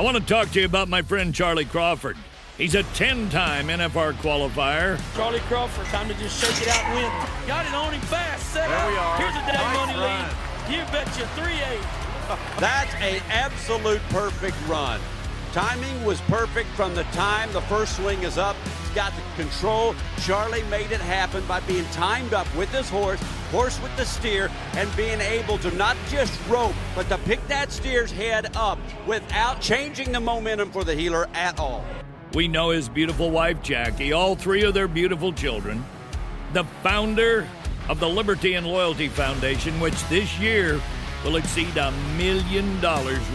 I want to talk to you about my friend Charlie Crawford. He's a 10-time NFR qualifier. Charlie Crawford, time to just shake it out and win. Got it on him fast, set there up. We are. Here's a day nice money run. lead. You betcha 3-8. That's an absolute perfect run. Timing was perfect from the time the first swing is up. He's got the control. Charlie made it happen by being timed up with his horse with the steer, and being able to not just rope, but to pick that steer's head up without changing the momentum for the heeler at all. We know his beautiful wife, Jackie, all three of their beautiful children, the founder of the Liberty and Loyalty Foundation, which this year will exceed $1 million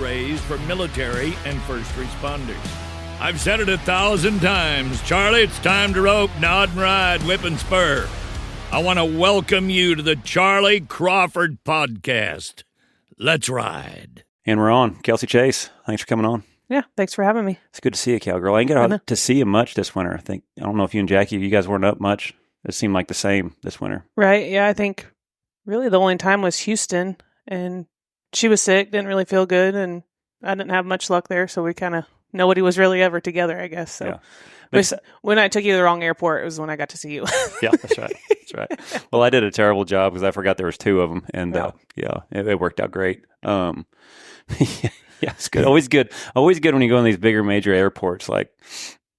raised for military and first responders. I've said it 1,000 times. Charlie, it's time to rope, nod and ride, whip and spur. I want to welcome you to the Charlie Crawford Podcast. Let's ride. And we're on. Kelsie Chase, thanks for coming on. Yeah, thanks for having me. It's good to see you, Cowgirl. I didn't get to see you much this winter. I don't know if you and Jackie, you guys weren't up much. It seemed like the same this winter. Right, yeah, I think really the only time was Houston, and she was sick, didn't really feel good, and I didn't have much luck there, so we kind of, nobody was really ever together, I guess. So yeah. When I took you to the wrong airport, it was when I got to see you. Yeah, that's right. That's right. Well, I did a terrible job because I forgot there was two of them, and it worked out great. Yeah, it's good. Always good when you go in these bigger major airports. Like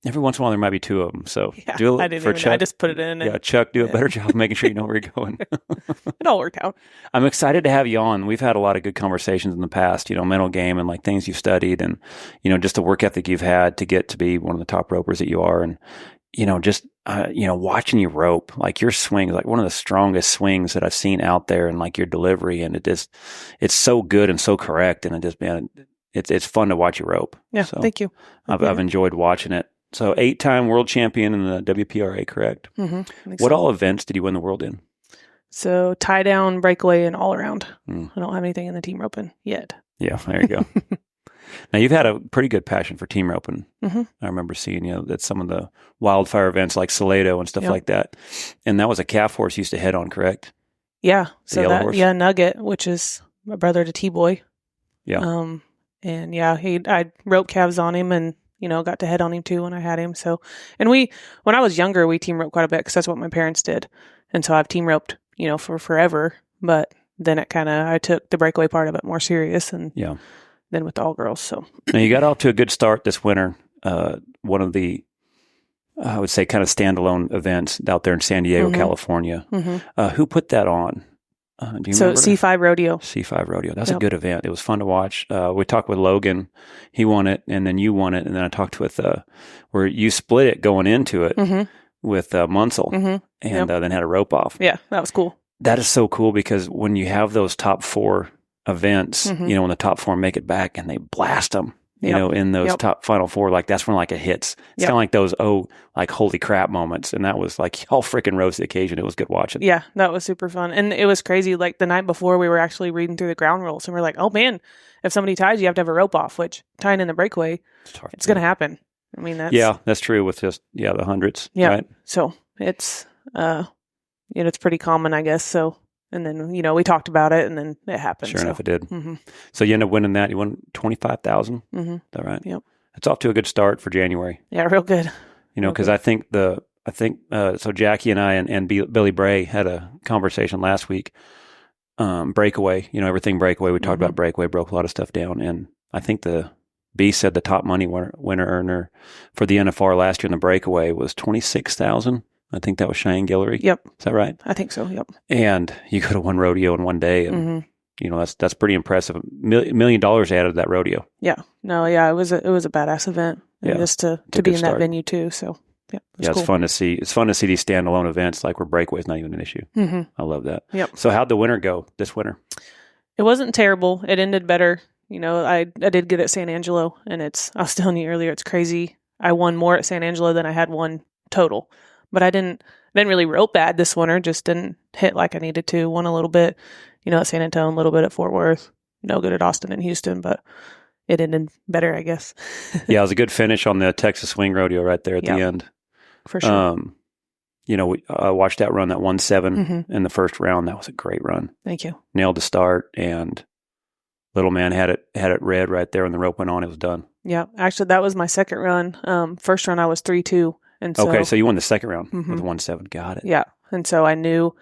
every once in a while, there might be two of them. So I just put it in. Yeah, Chuck, do a better job making sure you know where you're going. It all worked out. I'm excited to have you on. We've had a lot of good conversations in the past, mental game and like things you've studied and, just the work ethic you've had to get to be one of the top ropers that you are. And, watching you rope, like your swing is like one of the strongest swings that I've seen out there, and like your delivery, and it's so good and so correct. And it's fun to watch you rope. Yeah. So thank you. I've enjoyed watching it. So 8-time world champion in the WPRA, correct? Mm-hmm. What all events did you win the world in? So tie down, breakaway, and all around. I don't have anything in the team roping yet. Yeah, there you go. Now, you've had a pretty good passion for team roping. Mm-hmm. I remember seeing, at some of the wildfire events like Salado and stuff like that. And that was a calf horse you used to head on, correct? Yeah. So horse? Nugget, which is my brother to T-Boy. Yeah. And I roped calves on him and, got to head on him too when I had him. So, and when I was younger, we team roped quite a bit because that's what my parents did. And so I've team roped, for forever. But then I took the breakaway part of it more serious, and then with the all girls. So now you got off to a good start this winter. One of the, I would say, kind of standalone events out there in San Diego, California. Mm-hmm. Who put that on? Do you remember? C5 Rodeo. C5 Rodeo. That's a good event. It was fun to watch. We talked with Logan. He won it, and then you won it. And then I talked with where you split it going into it with Munsell, and then had a rope off. Yeah, that was cool. That is so cool because when you have those top four events, when the top four make it back and they blast them, in those top final four, like that's when like it hits. It's kind of like those, like holy crap moments. And that was like all freaking rose to the occasion. It was good watching. Yeah, that was super fun. And it was crazy. Like the night before we were actually reading through the ground rules and we're like, oh man, if somebody ties, you have to have a rope off, which tying in the breakaway, it's going to happen. I mean, that's true with just, the hundreds. Yeah. Right? So it's, it's pretty common, I guess. So, and then, we talked about it and then it happened. Sure enough, it did. Mm-hmm. So you end up winning that. You won $25,000. Mm-hmm. Is that right? Yep. It's off to a good start for January. Yeah, real good. Because I think so Jackie and I and Billy Bray had a conversation last week. Breakaway, everything breakaway. We talked about breakaway, broke a lot of stuff down. And I think the B said the top money winner earner for the NFR last year in the breakaway was $26,000. I think that was Cheyenne Guillory. Yep. Is that right? I think so, yep. And you could have won rodeo in one day. And, that's pretty impressive. $1 million added to that rodeo. Yeah. No, yeah, it was a badass event. And just to be in that venue too. So, yeah. It's cool. Fun to see. It's fun to see these standalone events like where breakaway is not even an issue. Mm-hmm. I love that. Yep. So how'd the winter go this winter? It wasn't terrible. It ended better. I did get at San Angelo, and I was telling you earlier, it's crazy. I won more at San Angelo than I had won total. But I didn't really rope bad this winter, just didn't hit like I needed to. Won a little bit, at San Antonio, a little bit at Fort Worth. No good at Austin and Houston, but it ended better, I guess. Yeah, it was a good finish on the Texas Swing Rodeo right there at the end. For sure. We watched that run, that 1-7 in the first round. That was a great run. Thank you. Nailed the start and Little man had it red right there when the rope went on. It was done. Yeah. Actually, that was my second run. First run, I was 3-2. And so, okay, so you won the second round with 1-7. Got it. Yeah. And so I knew,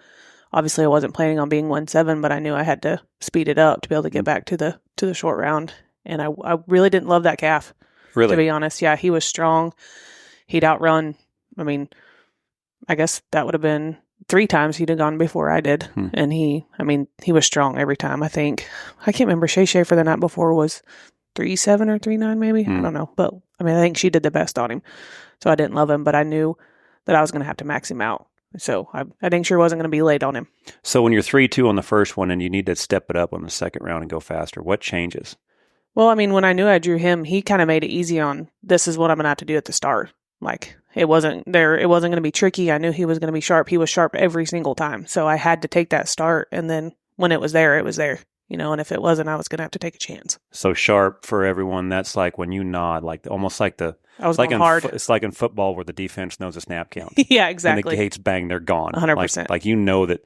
obviously I wasn't planning on being 1-7, but I knew I had to speed it up to be able to get back to the short round. And I really didn't love that calf. Really? To be honest. Yeah, he was strong. He'd outrun, I mean, I guess that would have been 3 times he'd have gone before I did. And he was strong every time, I think. I can't remember. Shay for the night before was 3-7 or 3-9 maybe. I don't know. But I mean, I think she did the best on him. So I didn't love him, but I knew that I was going to have to max him out. So I dang sure wasn't going to be late on him. So when you're 3-2 on the first one and you need to step it up on the second round and go faster, what changes? Well, I mean, when I knew I drew him, he kind of made it easy on, this is what I'm going to have to do at the start. Like, it wasn't going to be tricky. I knew he was going to be sharp. He was sharp every single time. So I had to take that start. And then when it was there, it was there. And if it wasn't, I was going to have to take a chance. So sharp for everyone, that's like when you nod, like almost like I was going hard. It's like in football where the defense knows a snap count. Yeah, exactly. And the gates bang, they're gone. 100%. Like that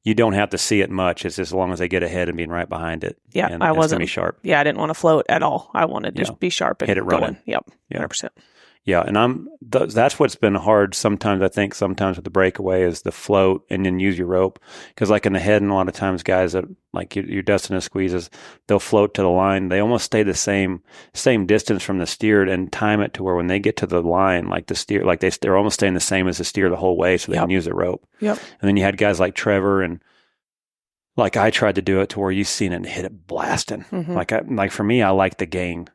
you don't have to see it much. It's as long as they get ahead and being right behind it. Yeah, and I wasn't. It's going to be sharp. Yeah, I didn't want to float at all. I wanted to just be sharp and hit it running. Yep, Yeah. 100%. Yeah, and that's what's been hard sometimes, I think, sometimes with the breakaway is the float and then use your rope. Because like in the head, and a lot of times guys that, like you're dusting the squeezes, they'll float to the line. They almost stay the same distance from the steer and time it to where when they get to the line, like the steer, like they're almost staying the same as the steer the whole way so they can use the rope. Yep. And then you had guys like Trevor and like I tried to do it to where you've seen it and hit it blasting. Like for me, I like the gain,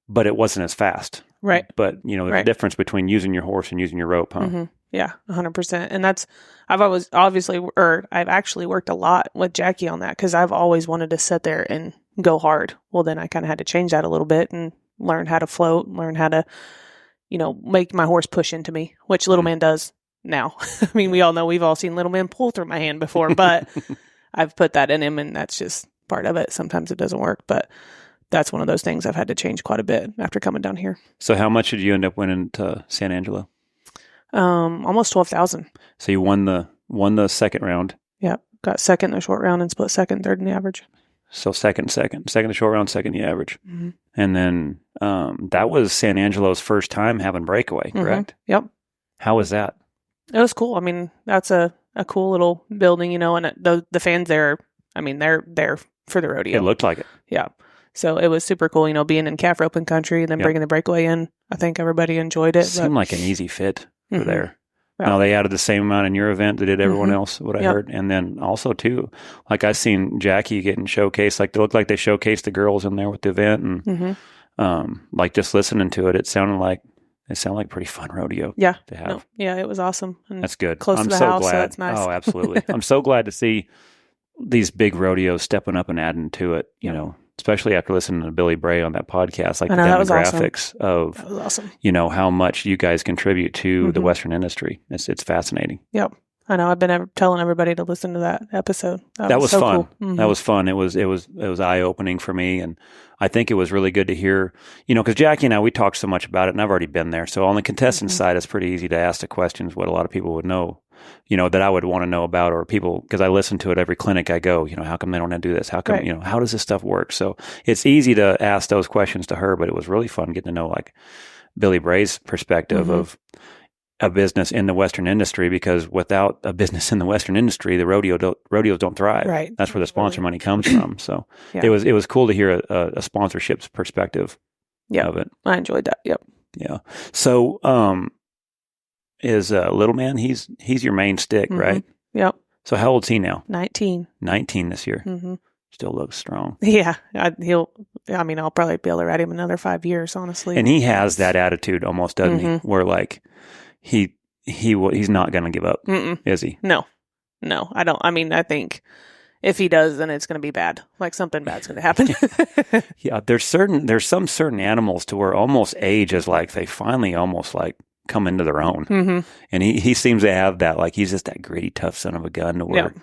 but it wasn't as fast. Right. But, there's a difference between using your horse and using your rope, huh? Yeah, 100%. And I've actually worked a lot with Jackie on that because I've always wanted to sit there and go hard. Well, then I kind of had to change that a little bit and learn how to float, learn how to, make my horse push into me, which Little Man does now. I mean, we all know we've all seen Little Man pull through my hand before, but I've put that in him and that's just part of it. Sometimes it doesn't work, but that's one of those things I've had to change quite a bit after coming down here. So how much did you end up winning to San Angelo? Almost 12,000. So you won the second round. Yeah. Got second in the short round and split second, third in the average. So second the short round, second the average. And then that was San Angelo's first time having breakaway, correct? Yep. How was that? It was cool. I mean, that's a cool little building, and the fans there, I mean, they're there for the rodeo. It looked like it. Yeah. So it was super cool, being in calf roping country and then bringing the breakaway in. I think everybody enjoyed it. Seemed like an easy fit for there. Yeah. Now they added the same amount in your event that did everyone else, what I heard. And then also too, like I seen Jackie getting showcased, like they looked like they showcased the girls in there with the event and like just listening to it, it sounded like pretty fun rodeo to have. No, yeah, it was awesome. And that's good. Close I'm to the so house, glad. so that's nice. Oh, absolutely. I'm so glad to see these big rodeos stepping up and adding to it, especially after listening to Billy Bray on that podcast, like the demographics of, that was awesome. How much you guys contribute to the Western industry. It's fascinating. Yep. I know. I've been telling everybody to listen to that episode. That was so fun. Cool. That was fun. It was eye opening for me. And I think it was really good to hear, because Jackie and I, we talked so much about it and I've already been there. So on the contestant side, it's pretty easy to ask the questions, what a lot of people would know. That I would want to know about, or people, because I listen to it every clinic I go, how come they don't do this? How come, how does this stuff work? So it's easy to ask those questions to her, but it was really fun getting to know like Billy Bray's perspective of a business in the Western industry, because without a business in the Western industry, the rodeos don't thrive. Right. That's where the sponsor money comes from. So it was cool to hear a sponsorships perspective of it. I enjoyed that. Yep. Yeah. So, is Little Man, he's your main stick, right? Yep. So how old's he now? 19. 19 this year. Still looks strong. Yeah. I'll probably be able to ride him another 5 years, honestly. And he has that attitude almost, doesn't he? Where like he's not going to give up, is he? No, I don't. I mean, I think if he does, then it's going to be bad. Like something bad's going to happen. Yeah. There's some certain animals to where almost age is like, they finally almost like come into their own. And he seems to have that, like he's just that gritty, tough son of a gun to where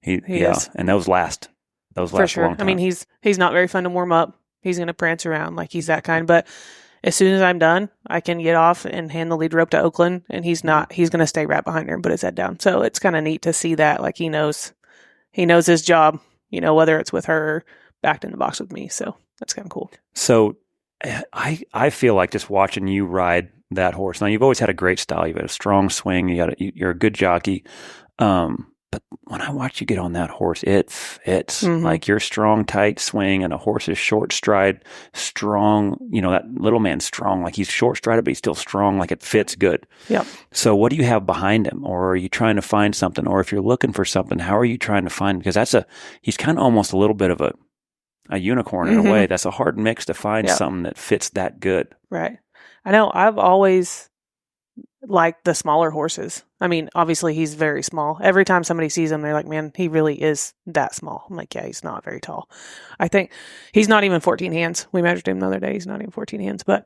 he is. And those last for sure. a long time. I mean, he's not very fun to warm up. He's going to prance around like he's that kind, but as soon as I'm done, I can get off and hand the lead rope to Oaklynn, and he's going to stay right behind her and put his head down. So it's kind of neat to see that, like he knows his job, whether it's with her backed in the box with me. So that's kind of cool. So I feel like just watching you ride that horse. Now, you've always had a great style. You've had a strong swing. You're a good jockey. But when I watch you get on that horse, it fits. Like your strong, tight swing, and a horse's short stride, strong. That little man's strong. Like he's short strided, but he's still strong. Like it fits good. Yep. So what do you have behind him? Or are you trying to find something? Or if you're looking for something, how are you trying to find? Because he's kind of almost a little bit of a unicorn in a way. That's a hard mix to find something that fits that good. Right. I know. I've always liked the smaller horses. I mean, obviously he's very small. Every time somebody sees him, they're like, man, he really is that small. I'm like, yeah, he's not very tall. I think he's not even 14 hands. We measured him the other day. He's not even 14 hands. But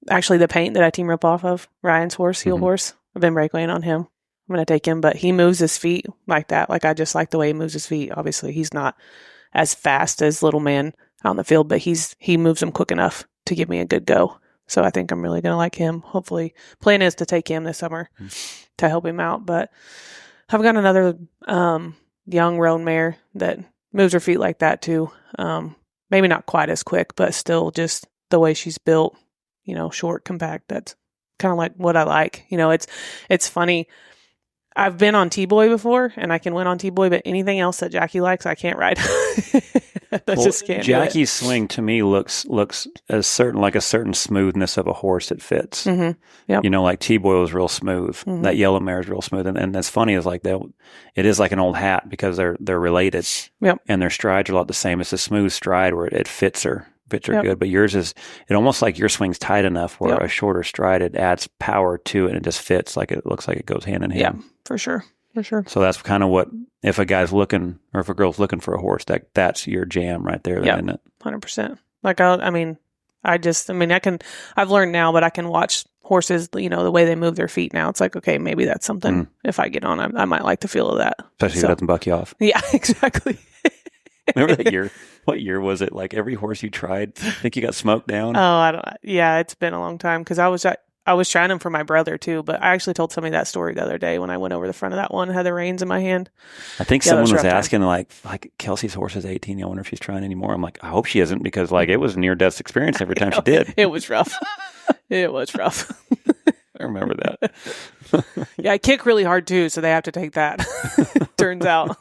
actually the paint that I team rip off of Ryan's horse, heel horse, I've been breakawaying on him. I'm going to take him, but he moves his feet like that. Like I just like the way he moves his feet. Obviously he's not as fast as little man out in the field, but he moves them quick enough to give me a good go. So I think I'm really going to like him. Hopefully, plan is to take him this summer to help him out. But I've got another young roan mare that moves her feet like that too. Maybe not quite as quick, but still just the way she's built, short, compact. That's kind of like what I like. It's funny. I've been on T-Boy before, and I can win on T-Boy, but anything else that Jackie likes, I can't ride. I just can't. Jackie's swing to me looks as certain smoothness of a horse that fits. Yep. Like T-Boy was real smooth. That yellow mare is real smooth, and that's funny is like that. It is like an old hat because they're related. Yep. And their strides are a lot the same. It's a smooth stride where it fits her. Good, but yours is almost like your swing's tight enough where a shorter stride, it adds power to it and it just fits. Like it looks like it goes hand in hand. Yeah, for sure. So that's kind of what, if a guy's looking or if a girl's looking for a horse, that's your jam right there, isn't it? 100%. Like I've learned now, but I can watch horses, the way they move their feet now. It's like, okay, maybe that's something if I get on, I might like the feel of that. Especially if it doesn't buck you off. Yeah, exactly. Remember that year? What year was it? Like every horse you tried, I think you got smoked down. Oh, it's been a long time because I was trying them for my brother too, but I actually told somebody that story the other day when I went over the front of that one and had the reins in my hand. I think someone was asking like Kelsey's horse is 18. I wonder if she's trying anymore. I'm like, I hope she isn't because like it was a near death experience every time she did. It was rough. It was rough. I remember that. Yeah, I kick really hard too, so they have to take that. Turns out.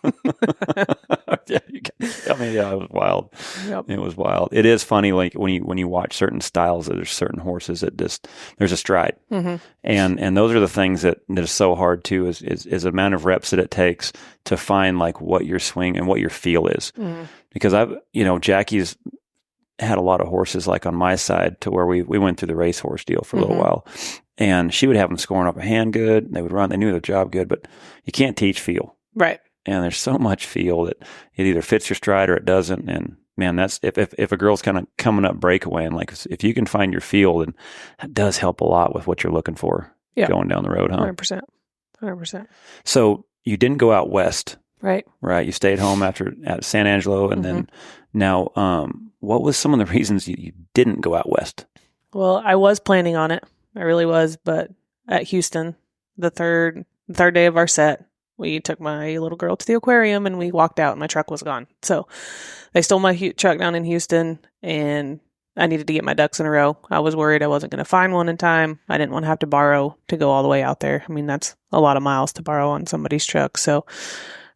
Yeah, it was wild. Yep. It was wild. It is funny, like when you watch certain styles, there's certain horses that there's a stride, and those are the things that is so hard too. Is the amount of reps that it takes to find like what your swing and what your feel is. Because Jackie's had a lot of horses like on my side to where we went through the racehorse deal for a little while. And she would have them scoring up a hand good. They would run. They knew their job good, but you can't teach feel. Right. And there's so much feel that it either fits your stride or it doesn't. And man, that's if a girl's kind of coming up breakaway and like if you can find your feel, then that does help a lot with what you're looking for going down the road, huh? 100%. So you didn't go out west. Right. You stayed home at San Angelo. And then now, what was some of the reasons you didn't go out west? Well, I was planning on it. I really was. But at Houston, the third day of our set, we took my little girl to the aquarium and we walked out and my truck was gone. So they stole my truck down in Houston and I needed to get my ducks in a row. I was worried I wasn't going to find one in time. I didn't want to have to borrow to go all the way out there. I mean, that's a lot of miles to borrow on somebody's truck. So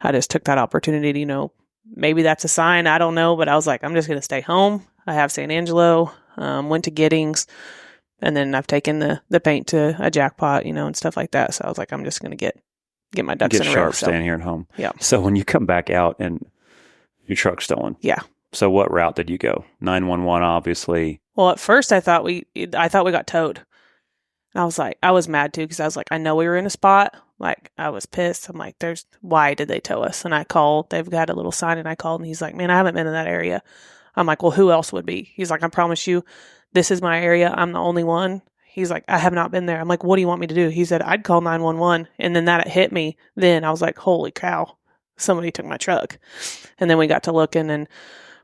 I just took that opportunity to, maybe that's a sign. I don't know. But I was like, I'm just going to stay home. I have San Angelo, went to Giddings, and then I've taken the paint to a jackpot, and stuff like that. So I was like, I'm just going to get my ducks in a row. Get sharp staying here at home. Yeah. So when you come back out and your truck's stolen. Yeah. So what route did you go? 911, obviously. Well, at first I thought we got towed. And I was mad too because I was like, I know we were in a spot. Like I was pissed. I'm like, why did they tow us? And I called. They've got a little sign, and I called, and he's like, man, I haven't been in that area. I'm like, well, who else would be? He's like, I promise you, this is my area. I'm the only one. He's like, I have not been there. I'm like, what do you want me to do? He said, I'd call 911. And then that hit me. Then I was like, holy cow, somebody took my truck. And then we got to looking, and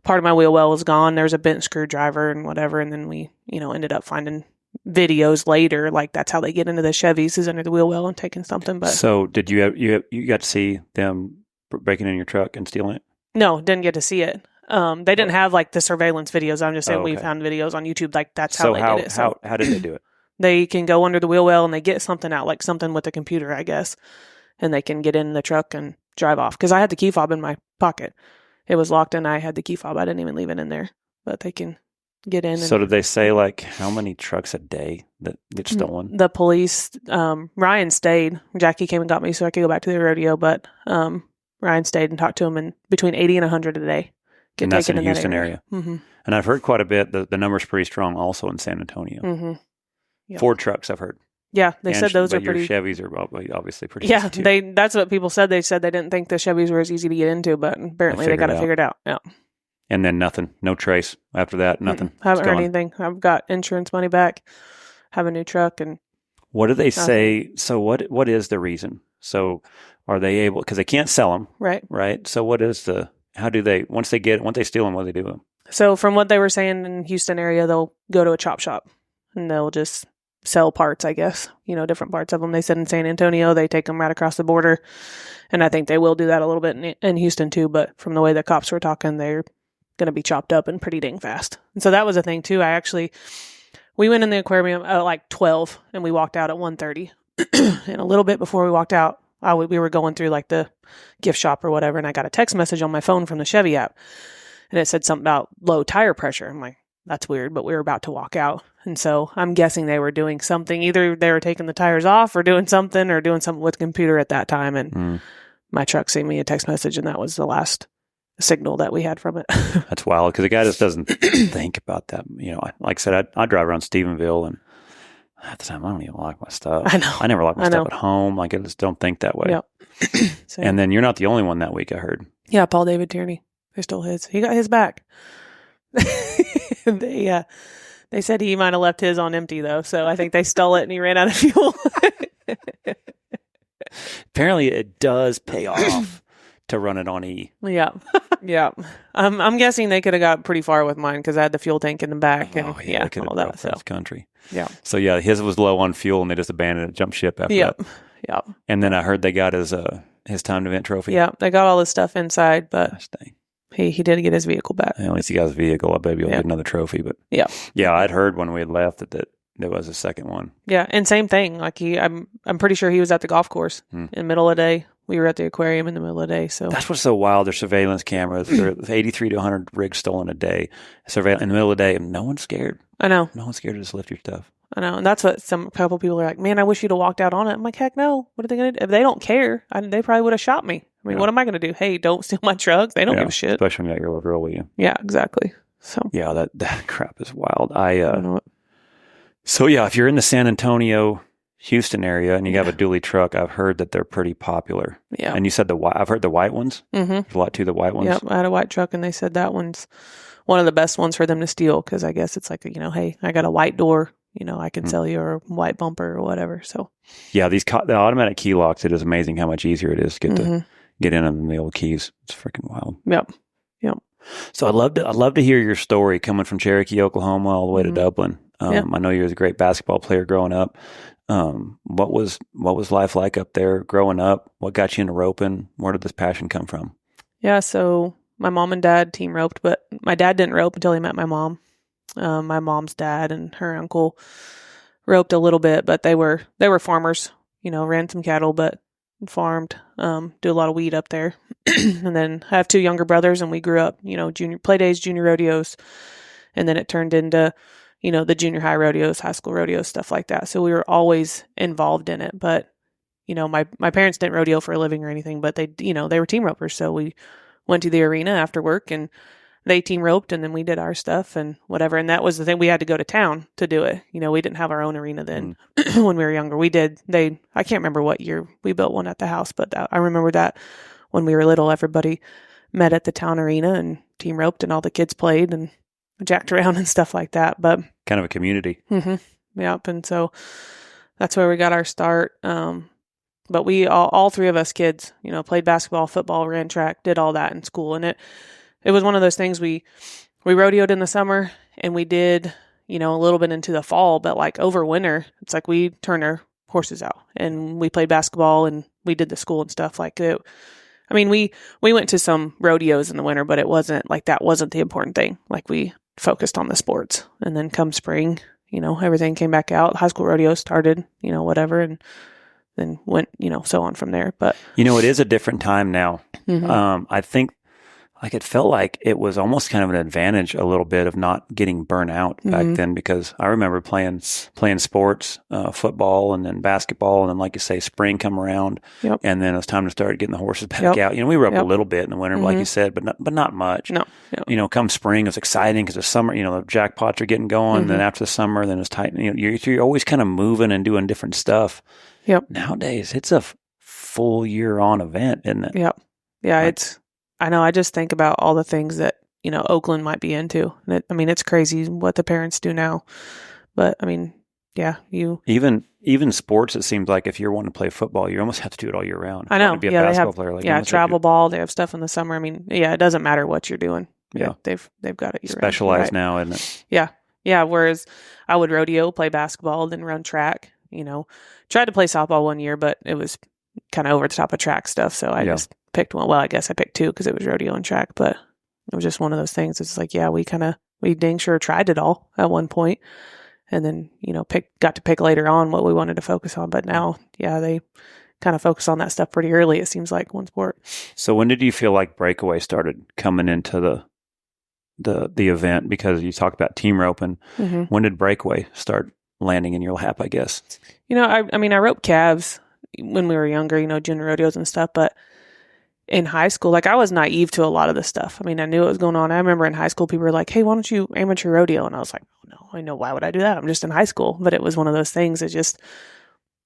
part of my wheel well was gone. There was a bent screwdriver and whatever. And then we, ended up finding videos later. Like that's how they get into the Chevys, is under the wheel well and taking something. But so did you got to see them breaking in your truck and stealing it? No, didn't get to see it. They didn't have like the surveillance videos. I'm just saying we okay. found videos on YouTube. Like that's how they did it. So how did they do it? they can go under the wheel well and they get something out, like something with the computer, I guess, and they can get in the truck and drive off. Because I had the key fob in my pocket. It was locked and I had the key fob. I didn't even leave it in there. But they can get in. So did they say like how many trucks a day that get stolen? The police, Ryan stayed. Jackie came and got me so I could go back to the rodeo. But Ryan stayed and talked to him, and between 80 and 100 a day. And that's in the Houston area. Mm-hmm. And I've heard quite a bit. The number's pretty strong also in San Antonio. Mm-hmm. Yep. 4 trucks I've heard. Yeah, they said those are pretty. Your Chevys are obviously pretty. Yeah, easy too. that's what people said. They said they didn't think the Chevys were as easy to get into, but apparently they got it figured out. Yeah. And then nothing, no trace after that. Nothing. Haven't heard anything. I've got insurance money back. Have a new truck, and what do they say? So what is the reason? So are they able? Because they can't sell them, right? So what is the? How do they once they steal them? What do they do with them? So from what they were saying in Houston area, they'll go to a chop shop and they'll just sell parts, I guess, different parts of them. They said in San Antonio, they take them right across the border. And I think they will do that a little bit in Houston too. But from the way the cops were talking, they're going to be chopped up and pretty dang fast. And so that was a thing too. We went in the aquarium at like 12 and we walked out at 1:30. And a little bit before we walked out, we were going through like the gift shop or whatever. And I got a text message on my phone from the Chevy app. And it said something about low tire pressure. I'm like, that's weird, but we were about to walk out. And so I'm guessing they were doing something. Either they were taking the tires off or doing something with the computer at that time. And my truck sent me a text message, and that was the last signal that we had from it. That's wild because the guy just doesn't think about that. Like I said, I drive around Stephenville, and at the time I don't even lock my stuff. I know. I never lock my stuff at home. Like I just don't think that way. Yep. And then you're not the only one that week, I heard. Yeah, Paul David Tierney. They stole his. He got his back. They said he might have left his on empty though, so I think they stole it and he ran out of fuel. Apparently, it does pay off to run it on E. Yeah, yeah. I'm guessing they could have got pretty far with mine because I had the fuel tank in the back and all that. So country. Yeah. So yeah, his was low on fuel and they just abandoned it, jumped ship after that. Yeah. And then I heard they got his timed event trophy. Yeah, they got all his stuff inside, but Gosh, dang. He did get his vehicle back. At least he got his vehicle. I bet he'll get another trophy. But yeah, I'd heard when we had left that there was a second one. Yeah, and same thing. Like I'm pretty sure he was at the golf course in the middle of the day. We were at the aquarium in the middle of the day. So that's what's so wild. There's surveillance cameras. There's 83 to 100 rigs stolen a day. Surveillance in the middle of the day, and no one's scared. I know. No one's scared to just lift your stuff. I know, and that's what a couple people are like. Man, I wish you'd have walked out on it. I'm like, heck no. What are they gonna do? If they don't care, they probably would have shot me. I mean, what am I gonna do? Hey, don't steal my truck. They don't give a shit. Especially when you got your little girl with you. Yeah, exactly. So yeah, that crap is wild. So yeah, if you're in the San Antonio, Houston area and you have a dually truck, I've heard that they're pretty popular. Yeah. And you said I've heard the white ones. Mm-hmm. There's a lot to the white ones. Yep, I had a white truck and they said that one's one of the best ones for them to steal because I guess it's like, hey, I got a white door. I can sell you a white bumper or whatever. So yeah, the automatic key locks, it is amazing how much easier it is to get in on the old keys. It's freaking wild. Yep. So I'd love to hear your story coming from Cherokee, Oklahoma, all the way to Dublin. I know you were a great basketball player growing up. What was life like up there growing up? What got you into roping? Where did this passion come from? Yeah, so my mom and dad team roped, but my dad didn't rope until he met my mom. My mom's dad and her uncle roped a little bit, but they were farmers, ran some cattle, but farmed, do a lot of weed up there. And then I have 2 younger brothers and we grew up, junior play days, junior rodeos. And then it turned into, the junior high rodeos, high school rodeos, stuff like that. So we were always involved in it, but, my parents didn't rodeo for a living or anything, but they were team ropers. So we went to the arena after work and they team roped and then we did our stuff and whatever. And that was the thing. We had to go to town to do it. We didn't have our own arena then when we were younger. I can't remember what year we built one at the house, but I remember that when we were little, everybody met at the town arena and team roped and all the kids played and jacked around and stuff like that. But kind of a community. Mm-hmm. Yep. And so that's where we got our start. But we all 3 of us kids, played basketball, football, ran track, did all that in school. And it was one of those things we rodeoed in the summer and we did, a little bit into the fall, but like over winter, it's like we turned our horses out and we played basketball and we did the school and stuff like it. I mean, we went to some rodeos in the winter, but it wasn't like that wasn't the important thing. Like we focused on the sports. And then come spring, everything came back out. High school rodeo started, whatever, and then went, so on from there. But it is a different time now. Mm-hmm. I think like it felt like it was almost kind of an advantage a little bit of not getting burnt out back then, because I remember playing sports, football and then basketball. And then, like you say, spring come around and then it was time to start getting the horses back out. We were up a little bit in the winter, like you said, but not much. No. Come spring, it was exciting because the summer, the jackpots are getting going. Then after the summer, then it's tight. You're always kind of moving and doing different stuff. Yep. Nowadays, it's a full year-on event, isn't it? Yep. Yeah, I know. I just think about all the things that, Oaklynn might be into. And it's crazy what the parents do now. But, Even sports, it seems like if you're wanting to play football, you almost have to do it all year round. I know. To be a basketball player. Like travel ball. They have stuff in the summer. It doesn't matter what you're doing. Yeah. They've got it year round. Specialized now, isn't it? Yeah. Yeah. Whereas I would rodeo, play basketball, then run track, Tried to play softball one year, but it was kind of over the top of track stuff. So I just picked one. Well, I guess I picked two because it was rodeo and track, but it was just one of those things. It's like, we dang sure tried it all at one point, and then, got to pick later on what we wanted to focus on. But now, they kind of focus on that stuff pretty early. It seems like one sport. So when did you feel like breakaway started coming into the event? Because you talked about team roping. Mm-hmm. When did breakaway start landing in your lap, I guess? I roped calves when we were younger, junior rodeos and stuff, but in high school, I was naive to a lot of this stuff. I knew what was going on. I remember in high school, people were like, hey, why don't you amateur rodeo? And I was like, oh, no, I know. Why would I do that? I'm just in high school. But it was one of those things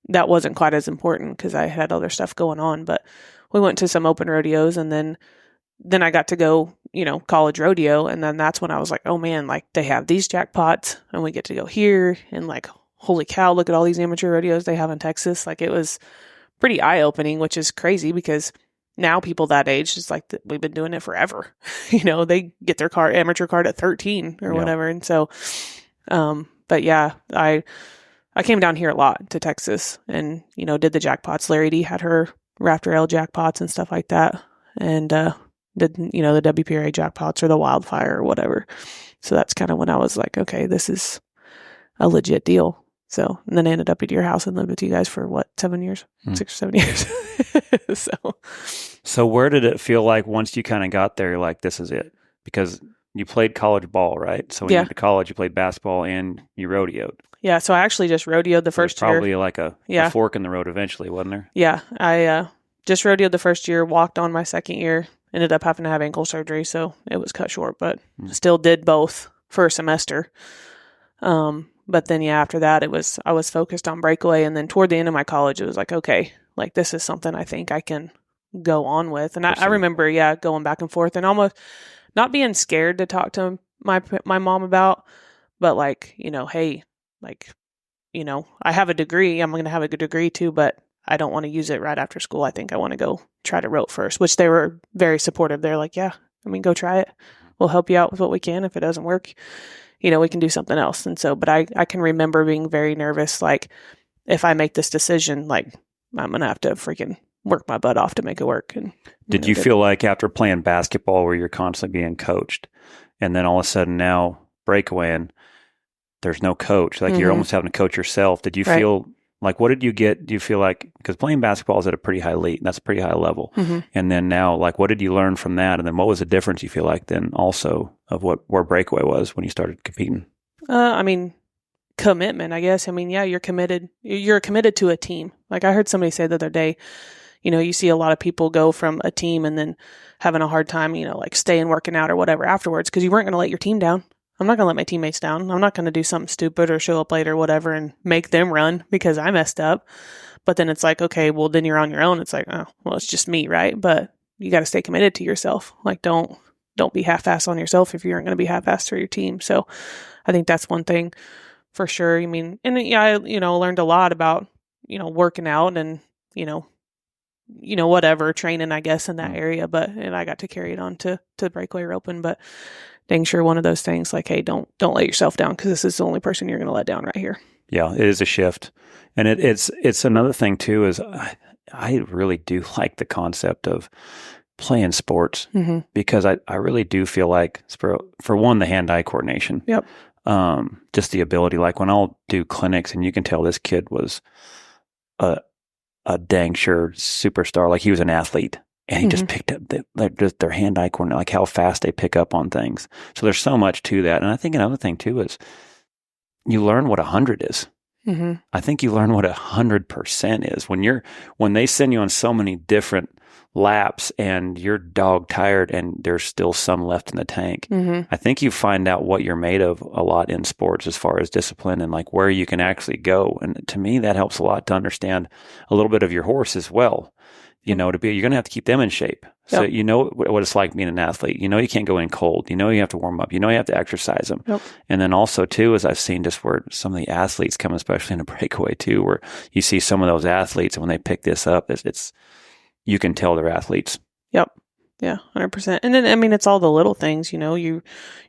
that wasn't quite as important because I had other stuff going on. But we went to some open rodeos, and then I got to go, college rodeo. And then that's when I was like, oh man, they have these jackpots and we get to go here. And holy cow, look at all these amateur rodeos they have in Texas. It was pretty eye-opening, which is crazy because now people that age, it's we've been doing it forever. They get their amateur card at 13 or whatever. And so, but yeah, I came down here a lot to Texas and, did the jackpots. Larry D had her Raptor L jackpots and stuff like that. And, did, the WPRA jackpots or the wildfire or whatever. So that's kind of when I was like, okay, this is a legit deal. So, and then I ended up at your house and lived with you guys for 7 years, 6 or 7 years. So where did it feel like once you kind of got there, you're like, this is it? Because you played college ball, right? So when you went to college, you played basketball and you rodeoed. Yeah. So I actually just rodeoed the first year. Probably like a fork in the road eventually, wasn't there? Yeah. I just rodeoed the first year, walked on my second year, ended up having to have ankle surgery. So it was cut short, but still did both for a semester. But then, after that, I was focused on breakaway. And then toward the end of my college, it was like, okay, this is something I think I can go on with. And I remember, going back and forth and almost not being scared to talk to my mom about, but hey, I have a degree. I'm going to have a good degree too, but I don't want to use it right after school. I think I want to go try to rope first, which they were very supportive. They're like, go try it. We'll help you out with what we can. If it doesn't work, we can do something else. And so, but I can remember being very nervous. If I make this decision, I'm going to have to freaking work my butt off to make it work. And did you feel like after playing basketball where you're constantly being coached and then all of a sudden now breakaway and there's no coach, you're almost having to coach yourself. Did you feel what did you get? Do you feel like, because playing basketball is at a pretty high elite, that's a pretty high level. And then now, what did you learn from that? And then what was the difference you feel like then also of where breakaway was when you started competing? Commitment, I guess. You're committed. You're committed to a team. I heard somebody say the other day, you see a lot of people go from a team and then having a hard time, staying working out or whatever afterwards because you weren't going to let your team down. I'm not going to let my teammates down. I'm not going to do something stupid or show up late or whatever and make them run because I messed up. But then it's like, okay, well, then you're on your own. It's like, oh, well, it's just me, right? But you got to stay committed to yourself. Don't be half-assed on yourself if you aren't going to be half-assed for your team. So I think that's one thing for sure. I learned a lot about, working out and, whatever, training, I guess, in that area. And I got to carry it on to breakaway roping. But dang sure one of those things hey, don't let yourself down because this is the only person you're going to let down right here. Yeah, it is a shift. And it's another thing too is I really do like the concept of playing sports Mm-hmm. because I really do feel like for one, the hand-eye coordination. Yep. Just the ability, like when I'll do clinics and you can tell this kid was a dang sure superstar. Like he was an athlete and he just picked up just their hand-eye coordination, like how fast they pick up on things. So there's so much to that. And I think another thing too is you learn what 100 is. Mm-hmm. I think you learn what 100% is when they send you on so many different laps and you're dog tired and there's still some left in the tank. Mm-hmm. I think you find out what you're made of a lot in sports as far as discipline and like where you can actually go. And to me, that helps a lot to understand a little bit of your horse as well. You're going to have to keep them in shape. So you know what it's like being an athlete. You know you can't go in cold. You know you have to warm up. You know you have to exercise them. Yep. And then also too, as I've seen just where some of the athletes come, especially in a breakaway too, where you see some of those athletes and when they pick this up, it's you can tell they're athletes. Yep. Yeah, 100%. And then, I mean, it's all the little things, you're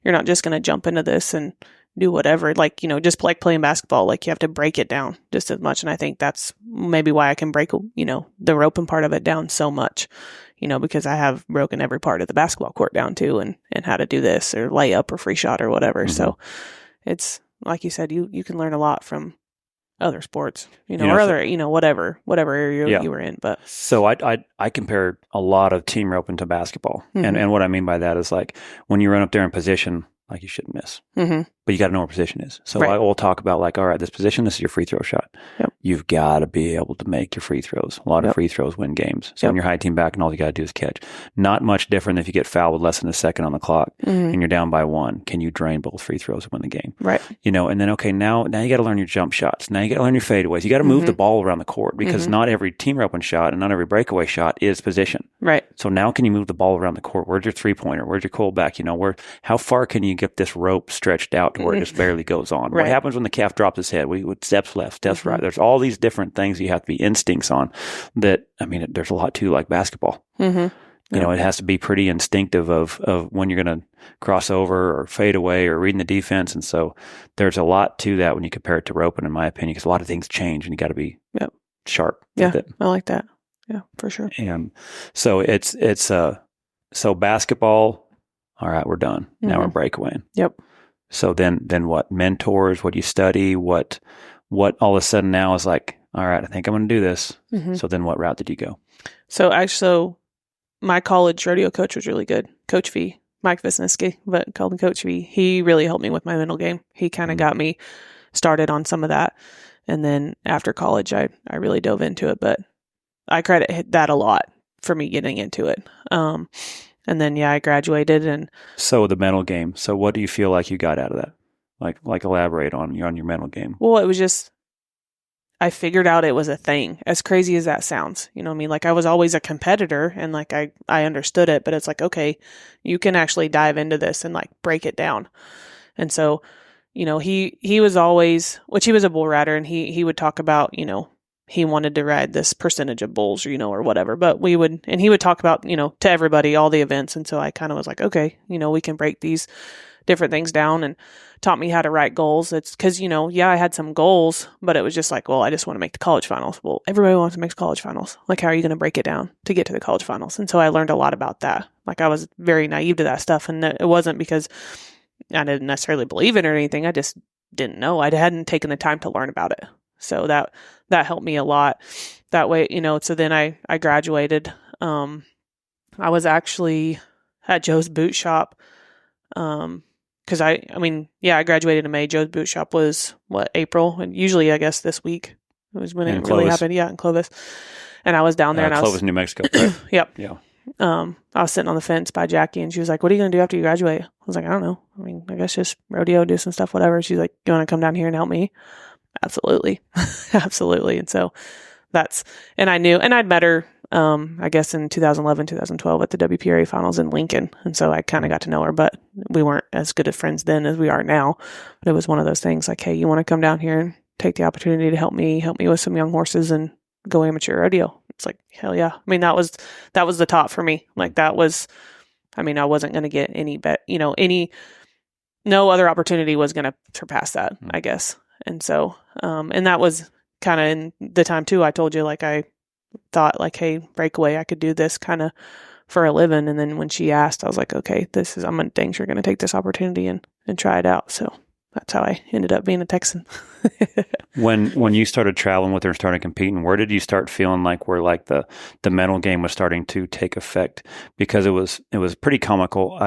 not just going to jump into this and do whatever. Like, just like playing basketball, like you have to break it down just as much. And I think that's maybe why I can break, the roping part of it down so much, because I have broken every part of the basketball court down too and how to do this or layup or free shot or whatever. Mm-hmm. So it's like you said, you can learn a lot from other sports, or other, whatever area you were in. But so I compare a lot of team roping to basketball. Mm-hmm. And what I mean by that is like when you run up there in position, like you shouldn't miss, but you got to know where position is. So I will talk about like, all right, this position, this is your free throw shot. Yep. You've got to be able to make your free throws. A lot of free throws win games. So when you're high team back and all you got to do is catch. Not much different if you get fouled with less than a second on the clock and you're down by 1. Can you drain both free throws and win the game? Right. And then, okay, now you got to learn your jump shots. Now you got to learn your fadeaways. You got to move the ball around the court because not every team roping shot and not every breakaway shot is position. Right. So now can you move the ball around the court? Where's your 3-pointer? Where's your coldback? How far can you get this rope stretched out to where it just barely goes on? What happens when the calf drops his head? Steps left, steps right. There's all these different things you have to be instincts on that, I mean, there's a lot too, like basketball. It has to be pretty instinctive of when you're going to cross over or fade away or reading the defense. And so there's a lot to that when you compare it to roping, in my opinion, because a lot of things change and you got to be sharp with it. I like that. Yeah, for sure. And so so basketball, all right, we're done. Now we're breakawaying. Yep. So then what? Mentors, what you study, what all of a sudden now is like, all right, I think I'm going to do this. So then what route did you go? So actually, my college rodeo coach was really good. Coach V, Mike Wisniewski, but called him Coach V. He really helped me with my mental game. He kind of got me started on some of that. And then after college, I really dove into it, but I credit that a lot for me getting into it. And then, I graduated. And so the mental game. So what do you feel like you got out of that? Like elaborate on your mental game. Well, it was just, I figured out it was a thing, as crazy as that sounds. You know what I mean? Like I was always a competitor and like I understood it, but it's like, okay, you can actually dive into this and like break it down. And so, he was always, which he was a bull rider, and he would talk about, he wanted to ride this percentage of bulls, or whatever, but he would talk about, to everybody, all the events. And so I kind of was like, okay, we can break these different things down, and taught me how to write goals. It's because, I had some goals, but it was just like, well, I just want to make the college finals. Well, everybody wants to make college finals. Like, how are you going to break it down to get to the college finals? And so I learned a lot about that. Like, I was very naive to that stuff. And it wasn't because I didn't necessarily believe it or anything. I just didn't know. I hadn't taken the time to learn about it. So that helped me a lot that way, so then I graduated. I was actually at Joe's boot shop. Cause I graduated in May. Joe's boot shop was April, and usually I guess this week was when it really happened. Yeah. In Clovis. And I was down there and Clovis, New Mexico. Right? Yep. Yeah. I was sitting on the fence by Jackie, and she was like, "What are you going to do after you graduate?" I was like, "I don't know. I mean, I guess just rodeo, do some stuff, whatever." She's like, "You want to come down here and help me?" Absolutely. Absolutely. And so and I knew, and I'd met her, I guess in 2011, 2012 at the WPRA finals in Lincoln. And so I kind of got to know her, but we weren't as good of friends then as we are now. But it was one of those things like, hey, you want to come down here and take the opportunity to help me with some young horses and go amateur rodeo? It's like, hell yeah. I mean, that was the top for me. Like I wasn't going to get any no other opportunity was going to surpass that, I guess. And so, and that was kind of in the time too. I told you, like I thought like, hey, breakaway, I could do this kind of for a living. And then when she asked, I was like, okay, I'm dang sure going to take this opportunity and try it out. So that's how I ended up being a Texan. When you started traveling with her and started competing, where did you start feeling like where like the mental game was starting to take effect? Because it was pretty comical.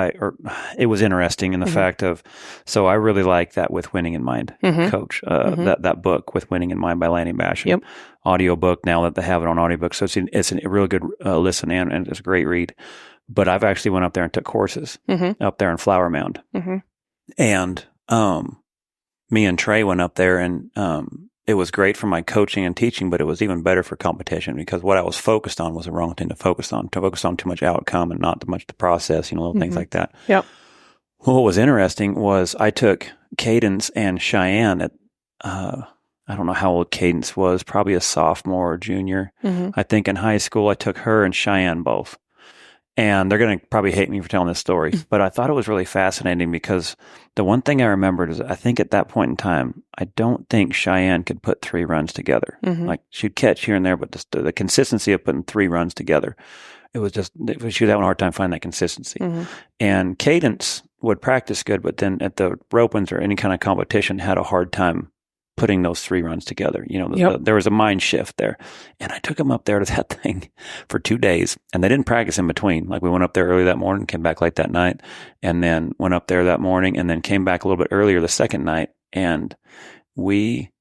It was interesting in the fact of, so I really like that With Winning in Mind, Coach, that book With Winning in Mind by Lanny Bash. Yep. Audio book now that they have it on audiobook. So it's a real good listen and it's a great read. But I've actually went up there and took courses up there in Flower Mound. And me and Trey went up there and it was great for my coaching and teaching, but it was even better for competition because what I was focused on was the wrong thing to focus on too much outcome and not too much the process, little things like that. Yep. Well, what was interesting was I took Cadence and Cheyenne at, I don't know how old Cadence was, probably a sophomore or junior. I think in high school, I took her and Cheyenne both. And they're going to probably hate me for telling this story, but I thought it was really fascinating because the one thing I remembered is I think at that point in time, I don't think Cheyenne could put 3 runs together. Like she'd catch here and there, but just the consistency of putting 3 runs together, it was just, she was having a hard time finding that consistency. And Cadence would practice good, but then at the ropings or any kind of competition had a hard time putting those 3 runs together. There was a mind shift there. And I took them up there to that thing for 2 days and they didn't practice in between. Like we went up there early that morning, came back late that night, and then went up there that morning and then came back a little bit earlier the second night. And we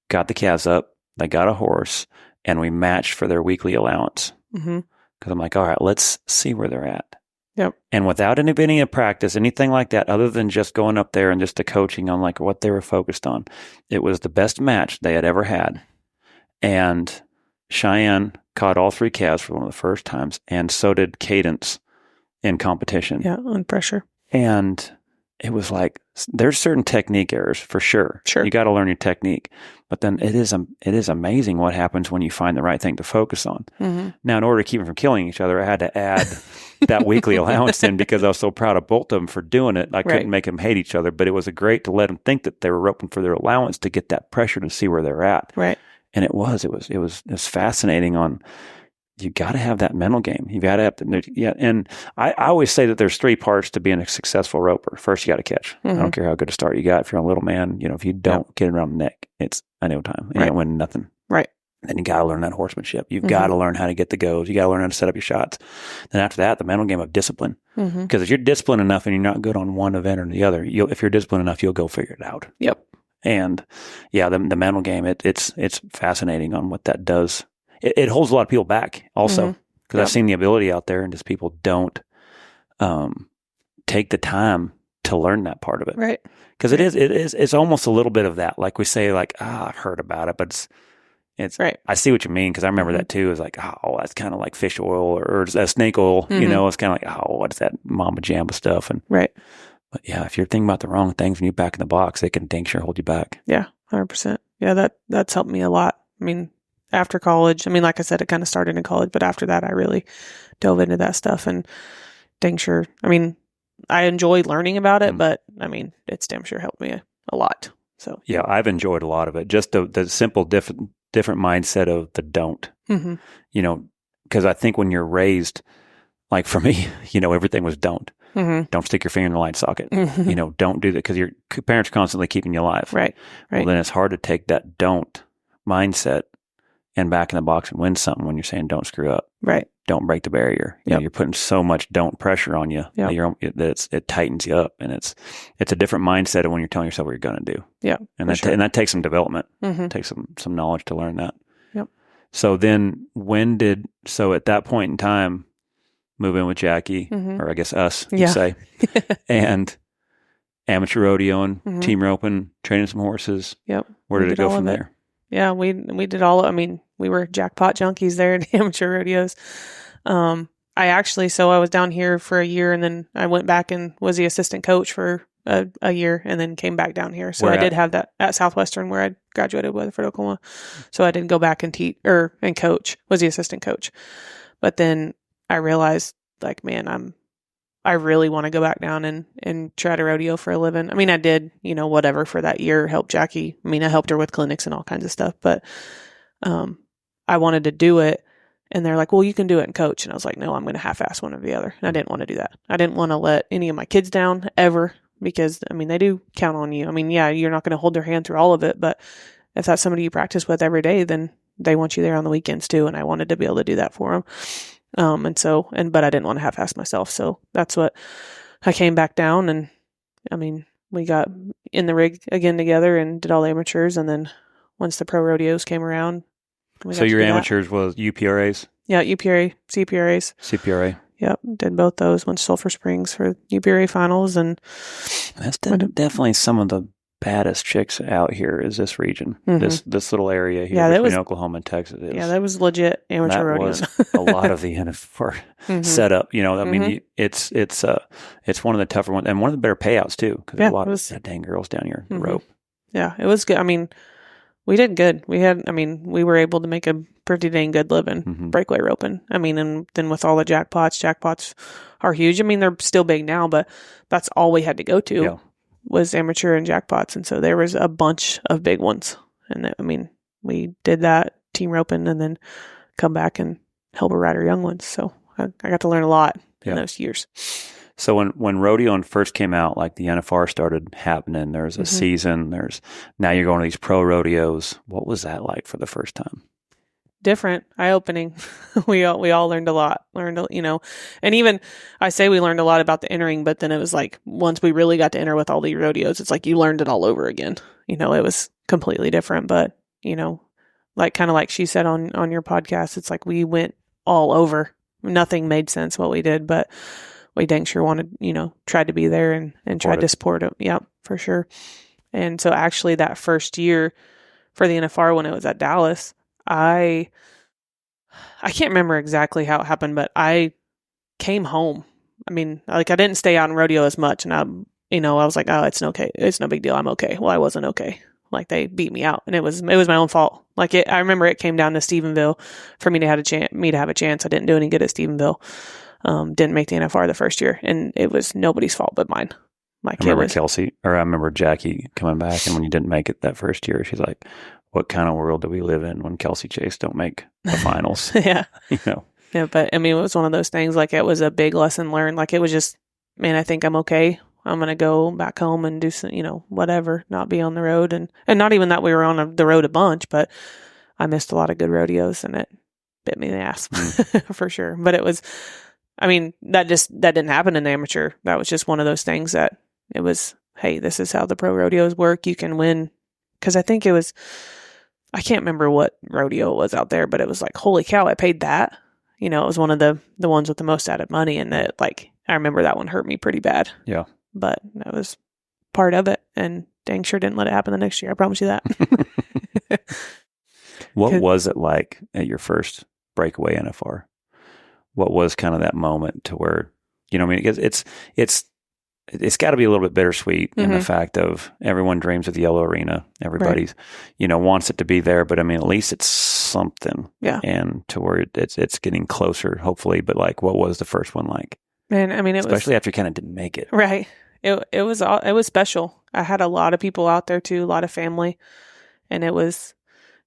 got the calves up, they got a horse, and we matched for their weekly allowance. Because I'm like, all right, let's see where they're at. Yep. And without any of practice, anything like that, other than just going up there and just the coaching on like what they were focused on, it was the best match they had ever had. And Cheyenne caught all 3 calves for one of the first times, and so did Cadence in competition. Yeah, on pressure. And it was like, there's certain technique errors for sure. Sure. You got to learn your technique. But then it is amazing what happens when you find the right thing to focus on. Now, in order to keep them from killing each other, I had to add that weekly allowance in because I was so proud of both of them for doing it. I couldn't make them hate each other, but it was great to let them think that they were roping for their allowance to get that pressure to see where they're at. Right. And it was fascinating on, you got to have that mental game. You got to have to, yeah. And I always say that there's 3 parts to being a successful roper. First, you got to catch. I don't care how good a start you got. If you're a little man, if you don't get around the neck, it's a no time. You ain't winning nothing. Right. Then you got to learn that horsemanship. You've got to learn how to get the goes. You got to learn how to set up your shots. Then after that, the mental game of discipline. Because if you're disciplined enough and you're not good on one event or the other, if you're disciplined enough, you'll go figure it out. Yep. And yeah, the mental game, it's fascinating on what that does. It holds a lot of people back also. Because I've seen the ability out there and just people don't take the time to learn that part of it. Right. Because it's almost a little bit of that. Like we say like, I've heard about it, but it's right. I see what you mean because I remember that too. It's like, oh, that's kind of like fish oil or snake oil. It's kind of like, oh, what's that mama jamba stuff? And right. But yeah, if you're thinking about the wrong things when you're back in the box, they can dang sure hold you back. Yeah, 100%. Yeah, that's helped me a lot. I mean, after college, like I said, it kind of started in college, but after that, I really dove into that stuff and dang sure. I enjoy learning about it, but it's damn sure helped me a lot. So yeah, I've enjoyed a lot of it. Just the simple different mindset of the don't, because I think when you're raised, like for me, everything was don't. Don't stick your finger in the light socket. Don't do that because your parents are constantly keeping you alive. Right. Well, then it's hard to take that don't mindset and back in the box and win something when you're saying don't screw up. Right. Don't break the barrier. You're putting so much don't pressure on you that it tightens you up, and it's a different mindset of when you're telling yourself what you're going to do. Yeah, and that takes some development. It takes some knowledge to learn that. Yep. So then, at that point in time, move in with Jackie, or I guess us, you'd say, and amateur rodeoing, team roping, training some horses. Yep. Where did it go from there? Yeah, we did all. We were jackpot junkies there at amateur rodeos. I was down here for a year, and then I went back and was the assistant coach for a year, and then came back down here. So I did have that at Southwestern where I graduated with Weatherford, Oklahoma. So I did go back and teach and coach. Was the assistant coach, but then I realized, like, man, I really want to go back down and try to rodeo for a living. I did, whatever for that year, help Jackie. I helped her with clinics and all kinds of stuff, but I wanted to do it. And they're like, well, you can do it and coach. And I was like, no, I'm going to half-ass one or the other. And I didn't want to do that. I didn't want to let any of my kids down ever because, I mean, they do count on you. I mean, yeah, you're not going to hold their hand through all of it, but if that's somebody you practice with every day, then they want you there on the weekends too. And I wanted to be able to do that for them. But I didn't want to half-ass myself. So that's what I came back down. And I mean, we got in the rig again together and did all the amateurs. And then once the pro rodeos came around, so your amateurs was UPRAs? Yeah, UPRA, CPRAs. CPRA. Yep, did both those. Went to Sulphur Springs for UPRA finals. And that's definitely some of the baddest chicks out here is this region, this little area here between Oklahoma and Texas. That was legit amateur rodeo. That was a lot of the NFR setup. You know, I mean, it's one of the tougher ones and one of the better payouts too because a lot of dang girls down here rope. Yeah, it was good. I mean, we did good. We were able to make a pretty dang good living breakaway roping. I mean, and then with all the jackpots are huge. I mean, they're still big now, but that's all we had to go to. Yeah. Was amateur and jackpots. And so there was a bunch of big ones. And I mean, we did that team roping and then come back and help her ride her young ones. So I got to learn a lot in those years. So when rodeo first came out, like the NFR started happening, there's a season, now you're going to these pro rodeos. What was that like for the first time? Different, eye-opening. We all learned a lot. And even I say we learned a lot about the entering, but then it was like once we really got to enter with all the rodeos, it's like you learned it all over again. It was completely different, but like kind of like she said on your podcast, it's like we went all over. Nothing made sense what we did, but we dang sure wanted, tried to be there and tried to support it. Yeah, for sure. And so actually that first year for the NFR when it was at Dallas, I can't remember exactly how it happened, but I came home. I mean, like I didn't stay out in rodeo as much, and I was like, oh, it's okay, it's no big deal, I'm okay. Well, I wasn't okay. Like they beat me out, and it was my own fault. Like I remember it came down to Stephenville for me to have a chance. I didn't do any good at Stephenville. Didn't make the NFR the first year, and it was nobody's fault but mine. Like I remember Jackie coming back, and when you didn't make it that first year, she's like, what kind of world do we live in when Kelsie Chase don't make the finals? Yeah. Yeah, but I mean, it was one of those things, like it was a big lesson learned. Like it was just, man, I think I'm okay. I'm going to go back home and do some, whatever, not be on the road. And not even that we were on the road a bunch, but I missed a lot of good rodeos and it bit me in the ass for sure. But it was, I mean, that didn't happen in the amateur. That was just one of those things that it was, hey, this is how the pro rodeos work. You can win. Because I think it was, I can't remember what rodeo it was out there, but it was like, holy cow, I paid that. It was one of the ones with the most added money. And that, like, I remember that one hurt me pretty bad. Yeah. But that was part of it. And dang sure didn't let it happen the next year. I promise you that. What was it like at your first breakaway NFR? What was kind of that moment to where, it's got to be a little bit bittersweet in the fact of everyone dreams of the yellow arena. Everybody's, wants it to be there, but I mean, at least it's something. Yeah. And to where it's getting closer, hopefully. But like, what was the first one like? Man, I mean, especially after you kind of didn't make it. Right. It was special. I had a lot of people out there too, a lot of family, and it was,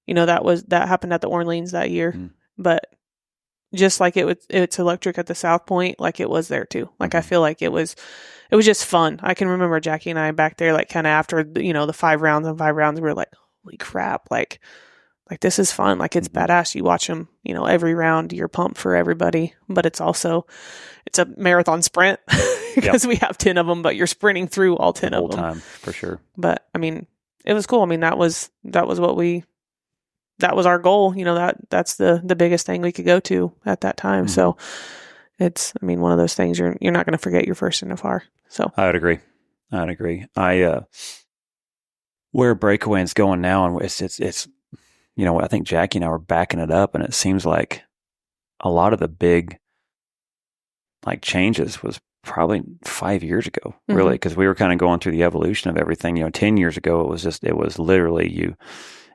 that happened at the Orleans that year, but just like it's electric at the South Point, like it was there too. Like I feel like it was just fun. I can remember Jackie and I back there, like kind of after the 5 rounds, we were like, holy crap, like this is fun. Like it's badass. You watch them, every round, you're pumped for everybody, but it's a marathon sprint because we have 10 of them, but you're sprinting through all 10 of them. Time, for sure. But I mean, it was cool. I mean, that was our goal. That's the biggest thing we could go to at that time. So it's, I mean, one of those things you're not going to forget your first NFR. So I would agree. Where breakaway's going now, and it's I think Jackie and I were backing it up, and it seems like a lot of the big like changes was probably 5 years ago, really, because we were kind of going through the evolution of everything. 10 years ago, it was literally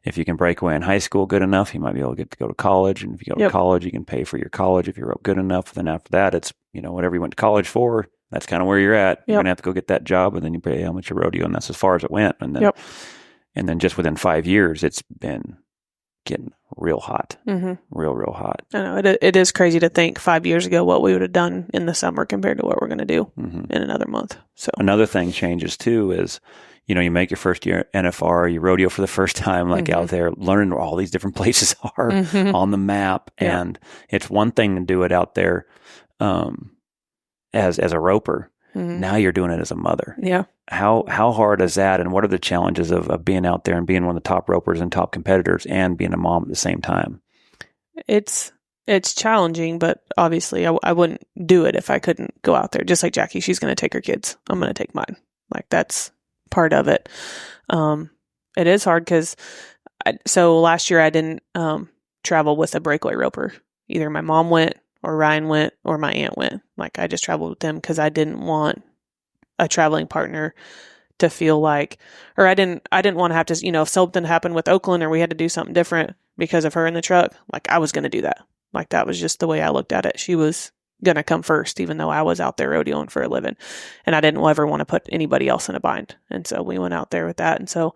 if you can break away in high school good enough, you might be able to get to go to college. And if you go to college, you can pay for your college if you're good enough. Then after that, it's, whatever you went to college for, that's kind of where you're at. You're going to have to go get that job, and then you pay how much a rodeo, and that's as far as it went. And then, and then just within 5 years, it's been getting real hot, real hot. I know it is crazy to think 5 years ago what we would have done in the summer compared to what we're going to do in another month. So another thing changes too is, you know, you make your first year NFR, you rodeo for the first time, like out there, learning where all these different places are on the map. Yeah. And it's one thing to do it out there as a roper. Now you're doing it as a mother. Yeah. How hard is that? And what are the challenges of being out there and being one of the top ropers and top competitors and being a mom at the same time? It's challenging, but obviously I wouldn't do it if I couldn't go out there. Just like Jackie, she's going to take her kids. I'm going to take mine. Like, that's part of it. It is hard because so last year I didn't travel with a breakaway roper. Either my mom went or Ryan went or my aunt went. Like, I just traveled with them because I didn't want a traveling partner to feel like, or I didn't want to have to, you know, if something happened with Oaklynn or we had to do something different because of her in the truck, like, I was going to do that. Like, that was just the way I looked at it. She was going to come first, even though I was out there rodeoing for a living, and I didn't ever want to put anybody else in a bind. And so we went out there with that. And so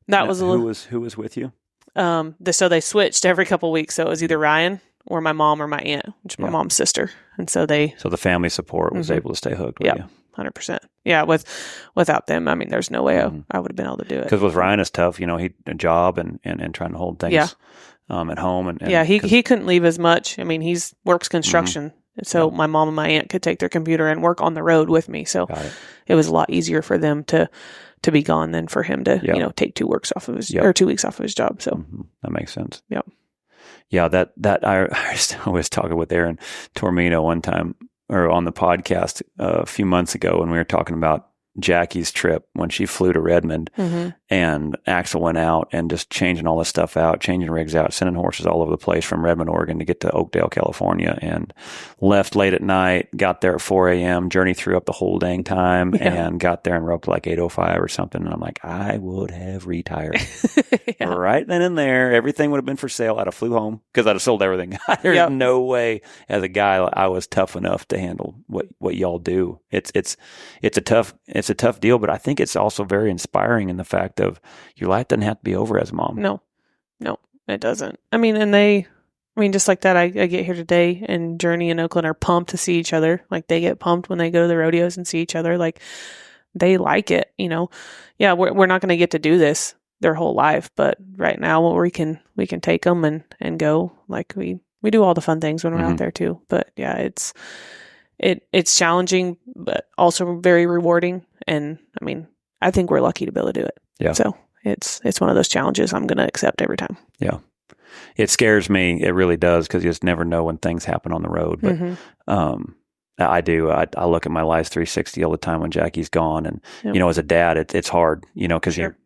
that was who was with you? So they switched every couple of weeks. So it was either Ryan or my mom or my aunt, which is my mom's sister. And so the family support was able to stay hooked with you. 100%. Yeah. Without them, I mean, there's no way I would have been able to do it. Because with Ryan, it's tough, you know, he a job and trying to hold things at home. And he couldn't leave as much. I mean, works construction. So my mom and my aunt could take their computer and work on the road with me. So it was a lot easier for them to be gone than for him to, you know, take 2 weeks off of his or 2 weeks off of his job. So that makes sense. Yep. Yeah. That I was talking with Aaron Tormino one time, or on the podcast a few months ago, when we were talking about Jackie's trip when she flew to Redmond, and Axel went out and just changing all this stuff out, changing rigs out, sending horses all over the place from Redmond, Oregon to get to Oakdale, California, and left late at night, got there at 4 a.m., journey through up the whole dang time, and got there and roped like 8:05 or something. And I'm like, I would have retired right then and there. Everything would have been for sale. I'd have flew home because I'd have sold everything. There's no way as a guy I was tough enough to handle what y'all do. It's a tough deal, but I think it's also very inspiring in the fact of your life doesn't have to be over as a mom. No, it doesn't. I mean, just like that, I get here today, and Journey and Oaklynn are pumped to see each other. Like, they get pumped when they go to the rodeos and see each other. Like, they like it, you know. Yeah, we're not going to get to do this their whole life, but right now we can take them and go. Like, we do all the fun things when we're out there too. But yeah, it's challenging, but also very rewarding. And I mean, I think we're lucky to be able to do it. Yeah. So it's one of those challenges I'm going to accept every time. Yeah. It scares me. It really does, because you just never know when things happen on the road. But I do. I look at my Life 360 all the time when Jackie's gone, and you know, as a dad, it's hard. You know, because you're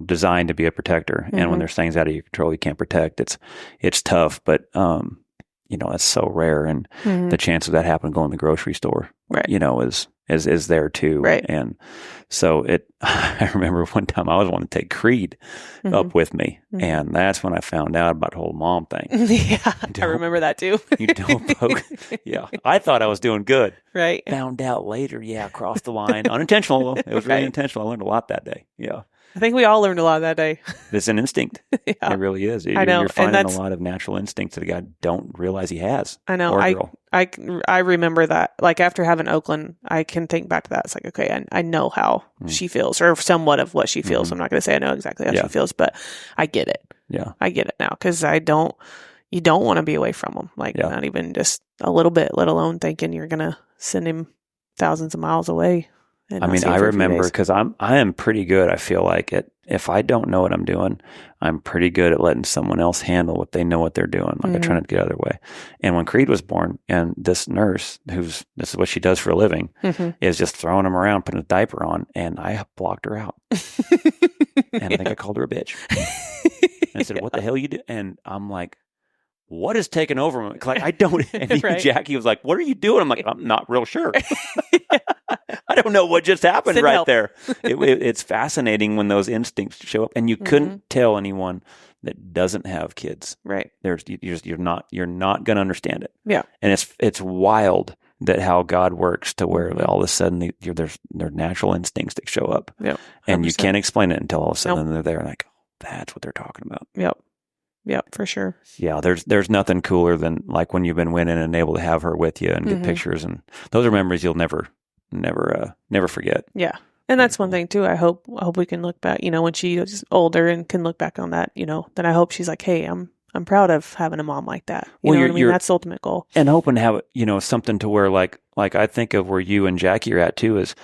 designed to be a protector, and when there's things out of your control you can't protect, it's tough. But you know, it's so rare, and the chance of that happening going to the grocery store, you know, is there too. Right. And so I remember one time I was wanting to take Creed up with me, and that's when I found out about the whole mom thing. Yeah. I remember that too. You don't poke. Yeah. I thought I was doing good. Right. Found out later. Yeah. Crossed the line. Unintentional though. It was really intentional. I learned a lot that day. Yeah. I think we all learned a lot that day. It's an instinct. Yeah. It really is. I know. You're finding a lot of natural instincts that a guy don't realize he has. I know. I remember that. Like, after having Oaklynn, I can think back to that. It's like, okay, I know how she feels, or somewhat of what she feels. I'm not going to say I know exactly how she feels, but I get it. Yeah. I get it now, because you don't want to be away from him. Like, not even just a little bit, let alone thinking you're going to send him thousands of miles away. I mean, I remember, because I am pretty good. I feel like if I don't know what I'm doing, I'm pretty good at letting someone else handle what they know what they're doing. Like, I try not to get out of their way. And when Creed was born, and this nurse, this is what she does for a living, is just throwing him around, putting a diaper on, and I blocked her out. And I think I called her a bitch. And I said, "What the hell you do?" And I'm like, what is taking over? Like, I don't. And even Jackie was like, "What are you doing?" I'm like, "I'm not real sure." I don't know what just happened there. It's fascinating when those instincts show up, and you couldn't tell anyone that doesn't have kids. Right. You're not going to understand it. Yeah. And it's wild that how God works to where all of a sudden there's natural instincts that show up. Yeah. And you can't explain it until all of a sudden they're there, like, oh, that's what they're talking about. Yep. Yep, for sure. Yeah, there's nothing cooler than like when you've been winning and able to have her with you and get pictures, and those are memories you'll never forget. Yeah. And that's one thing too. I hope we can look back, when she's older and can look back on that, then I hope she's like, hey, I'm proud of having a mom like that. You know what I mean? That's the ultimate goal. And hoping to have, something to where like I think of where you and Jackie are at too is,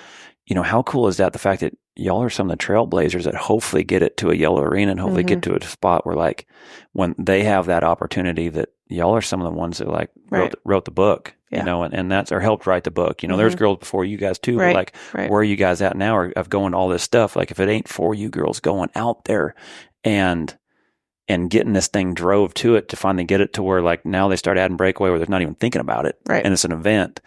how cool is that? The fact that y'all are some of the trailblazers that hopefully get it to a yellow arena and hopefully get to a spot where like when they have that opportunity that y'all are some of the ones that like wrote the book, and that's or helped write the book. There's girls before you guys too, but like where are you guys at now of going to all this stuff? Like if it ain't for you girls going out there and getting this thing drove to it to finally get it to where like now they start adding breakaway where they're not even thinking about it. Right. And it's an event.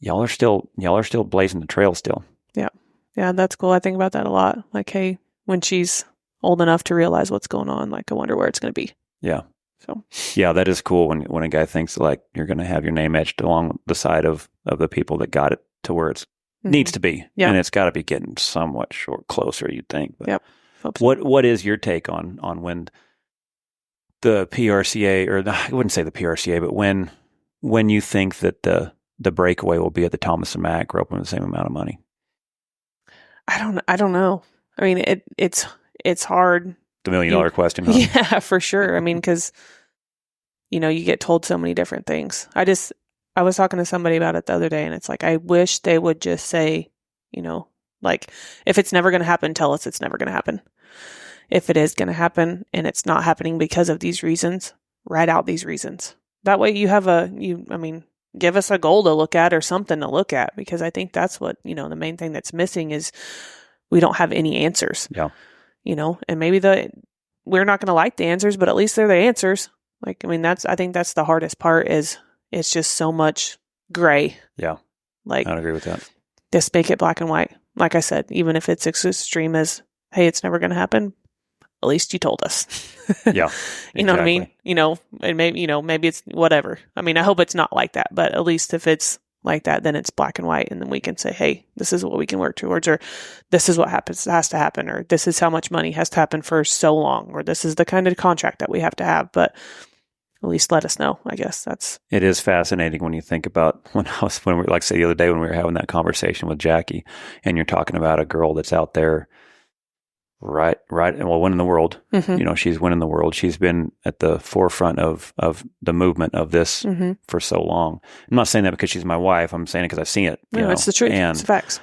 Y'all are still blazing the trail still. Yeah. Yeah, that's cool. I think about that a lot. Like, hey, when she's old enough to realize what's going on, like I wonder where it's going to be. Yeah. So yeah, that is cool when a guy thinks like you're going to have your name etched along the side of the people that got it to where it's needs to be. Yeah. And it's got to be getting somewhat closer, you'd think. But yep. Hope so. What is your take on when the PRCA, or I wouldn't say the PRCA, but when you think that the breakaway will be at the Thomas and Mack or open the same amount of money? I don't know. I mean, it's hard. The $1 million question, huh? Yeah, for sure. I mean, because, you get told so many different things. I was talking to somebody about it the other day, and it's like, I wish they would just say, like, if it's never going to happen, tell us it's never going to happen. If it is going to happen and it's not happening because of these reasons, write out these reasons. That way you have give us a goal to look at or something to look at, because I think that's what, the main thing that's missing is we don't have any answers. Yeah. And maybe we're not going to like the answers, but at least they're the answers. Like, I think that's the hardest part is it's just so much gray. Yeah. Like, I'd agree with that. Just make it black and white. Like I said, even if it's as extreme as, hey, it's never going to happen, at least you told us. Yeah. You know what I mean? And maybe it's whatever. I mean, I hope it's not like that, but at least if it's like that, then it's black and white. And then we can say, hey, this is what we can work towards, or this is what has to happen, or this is how much money has to happen for so long, or this is the kind of contract that we have to have. But at least let us know. I guess it is fascinating when you think about when we like say the other day when we were having that conversation with Jackie, and you're talking about a girl that's out there. Right. Well, winning the world. Mm-hmm. She's winning the world. She's been at the forefront of the movement of this for so long. I'm not saying that because she's my wife. I'm saying it because I've seen it. No, it's the truth. And, it's the facts.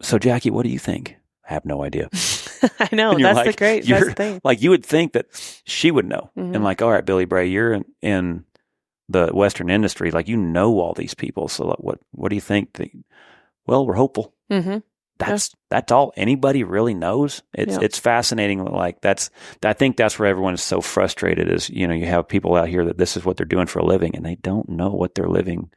So, Jackie, what do you think? I have no idea. I know. That's the thing. Like, you would think that she would know. Mm-hmm. And like, all right, Billy Bray, you're in the Western industry. Like, all these people. So what do you think? Well, we're hopeful. Mm-hmm. That's all anybody really knows. It's fascinating. Like I think that's where everyone is so frustrated is, you have people out here that this is what they're doing for a living and they don't know what they're living.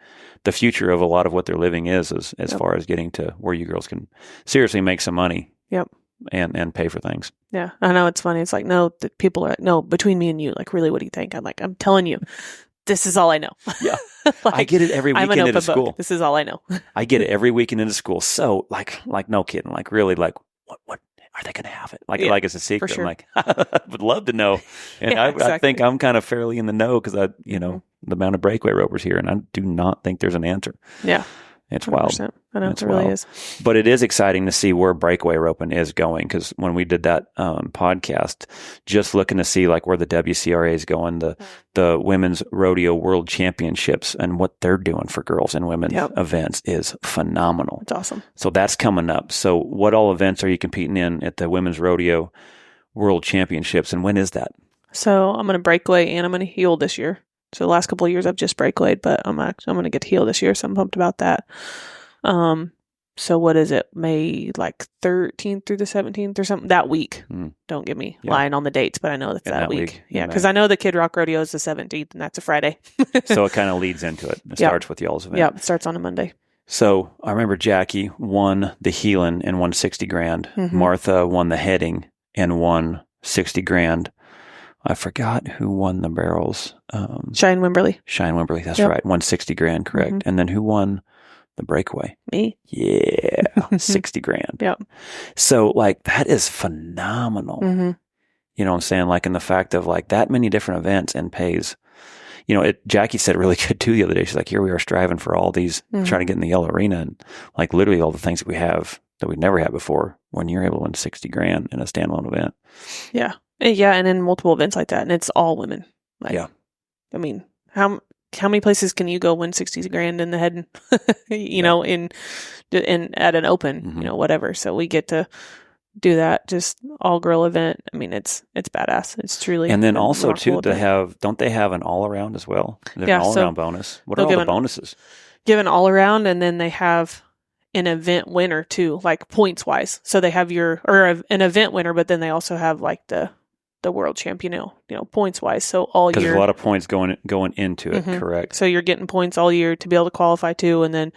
The future of a lot of what they're living is as far as getting to where you girls can seriously make some money. Yep. And pay for things. Yeah. I know it's funny. It's like, no, people are like, no, between me and you, like, really, what do you think? I'm like, I'm telling you, this is all I know. Yeah. Like, I get it every weekend into school. Book. This is all I know. I get it every weekend into school. So like no kidding. Like really, like what are they going to have it? Like it's a secret. Sure. I'm like, I would love to know. And exactly. I think I'm kind of fairly in the know because the amount of breakaway ropers here, and I do not think there's an answer. Yeah. It's 100%. Wild. I know, it really is. But it is exciting to see where breakaway roping is going, because when we did that podcast, just looking to see like where the WCRA is going, the Women's Rodeo World Championships and what they're doing for girls and women's events is phenomenal. It's awesome. So that's coming up. So what all events are you competing in at the Women's Rodeo World Championships, and when is that? So I'm going to breakaway and I'm going to heel this year. So the last couple of years I've just breakawayed, but I'm going to get to heel this year, so I'm pumped about that. So what is it? May like 13th through the 17th or something that week. Don't get me lying on the dates, but I know that's that week. Yeah, because I know the Kid Rock Rodeo is the 17th, and that's a Friday. So it kind of leads into it. It starts with y'all's event. Yeah, it starts on a Monday. So I remember Jackie won the heeling and won $60,000. Mm-hmm. Martha won the heading and won $60,000. I forgot who won the barrels. Shine Wimberly. That's right. Won $60,000, correct. Mm-hmm. And then who won the breakaway? Me. Yeah. $60,000. Yep. So like that is phenomenal. Mm-hmm. You know what I'm saying? Like in the fact of like that many different events and pays. You know, Jackie said it really good too the other day. She's like, here we are striving for all these, trying to get in the yellow arena, and like literally all the things that we have that we've never had before when you're able to win $60,000 in a standalone event. Yeah. Yeah. And in multiple events like that. And it's all women. Like, Yeah. I mean, how many places can you go win $60,000 in the head, you know, in at an open, you know, whatever. So we get to do that, just all girl event. I mean, it's badass. It's truly. And then also too, event. don't they have an all around as well? There's Yeah, an all around bonus. What are all the bonuses? Give an all around, and then they have an event winner too, like points wise. So they have an event winner, but then they also have like the world champion, you know, points wise. So all year, because there's a lot of points going into it. Correct. So you're getting points all year to be able to qualify too, and then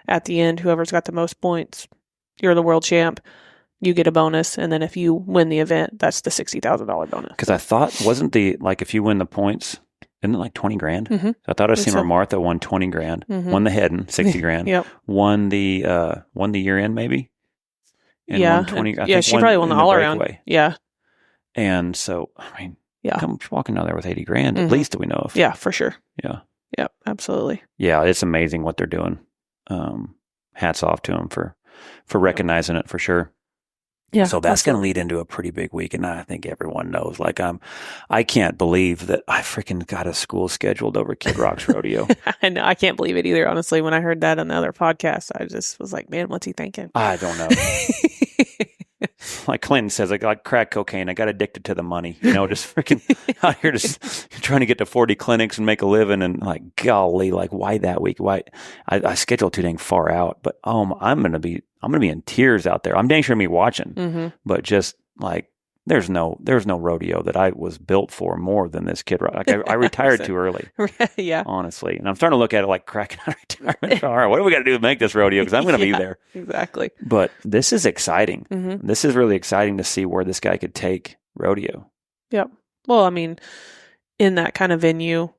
at the end, whoever's got the most points, you're the world champ. You get a bonus, and then if you win the event, that's the $60,000 bonus. Because I thought, wasn't if you win the points, isn't it like $20,000? Mm-hmm. So I thought I seen where Martha won $20,000, won the heading $60,000, yep. won the year end maybe, and yeah, won 20. I yeah, think she probably won the all around. Breakaway. Yeah, and so I mean, yeah, come walking out there with $80,000 at least that we know of. Yeah, for sure. Yeah, absolutely. Yeah, it's amazing what they're doing. Hats off to them for recognizing it for sure. Yeah. So that's going to lead into a pretty big week. And I think everyone knows, like, I can't believe that I freaking got a school scheduled over Kid Rock's rodeo. I know. I can't believe it either. Honestly, when I heard that on the other podcast, I just was like, man, what's he thinking? I don't know. Like Clinton says, I got crack cocaine. I got addicted to the money, you know, just freaking out here just trying to get to 40 clinics and make a living. And like, golly, like why that week? Why I scheduled too dang far out, but I'm going to be in tears out there. I'm dang sure I'm going to be watching, but just like, there's no rodeo that I was built for more than this Kid Rock. Like I retired too early. Yeah. Honestly. And I'm starting to look at it like cracking out retirement. All right, what do we got to do to make this rodeo? Because I'm going to be there. Exactly. But this is exciting. This is really exciting to see where this guy could take rodeo. Yep. Well, I mean, in that kind of venue,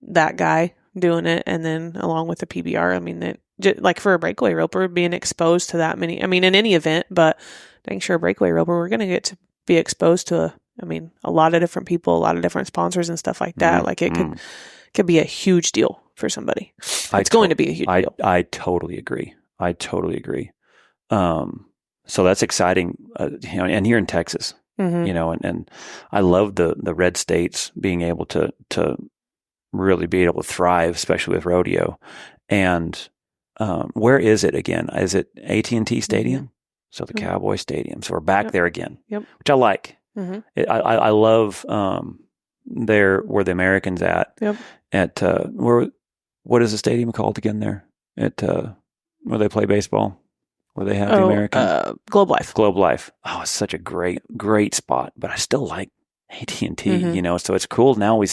that guy doing it, and then along with the PBR, I mean, like for a breakaway roper, being exposed to that many, I mean, in any event, but dang sure a breakaway roper, we're going to get to be exposed to, a lot of different people, a lot of different sponsors and stuff like that. Like it could be a huge deal for somebody. It's going to be a huge deal. I totally agree. So that's exciting. And here in Texas, you know, and I love the red states being able to really be able to thrive, especially with rodeo. And where is it again? Is it AT&T Stadium? So the Cowboy Stadium. So we're back there again, which I like. I love there where the Americans at what is the stadium called again there at where they play baseball, where they have the American Globe Life. Oh, it's such a great spot, but I still like AT&T, you know, so it's cool. Now we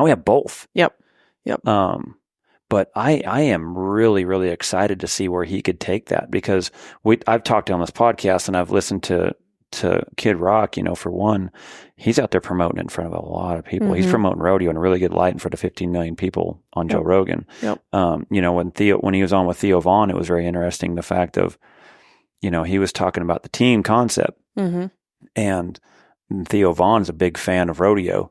have both. Yep. But I am really, really excited to see where he could take that, because I've talked to him on this podcast and I've listened to Kid Rock, you know, for one, he's out there promoting in front of a lot of people. He's promoting rodeo in a really good light in front of 15 million people on Joe Rogan. You know, when he was on with Theo Vaughn, it was very interesting, the fact of, you know, he was talking about the team concept, and Theo Vaughn's a big fan of rodeo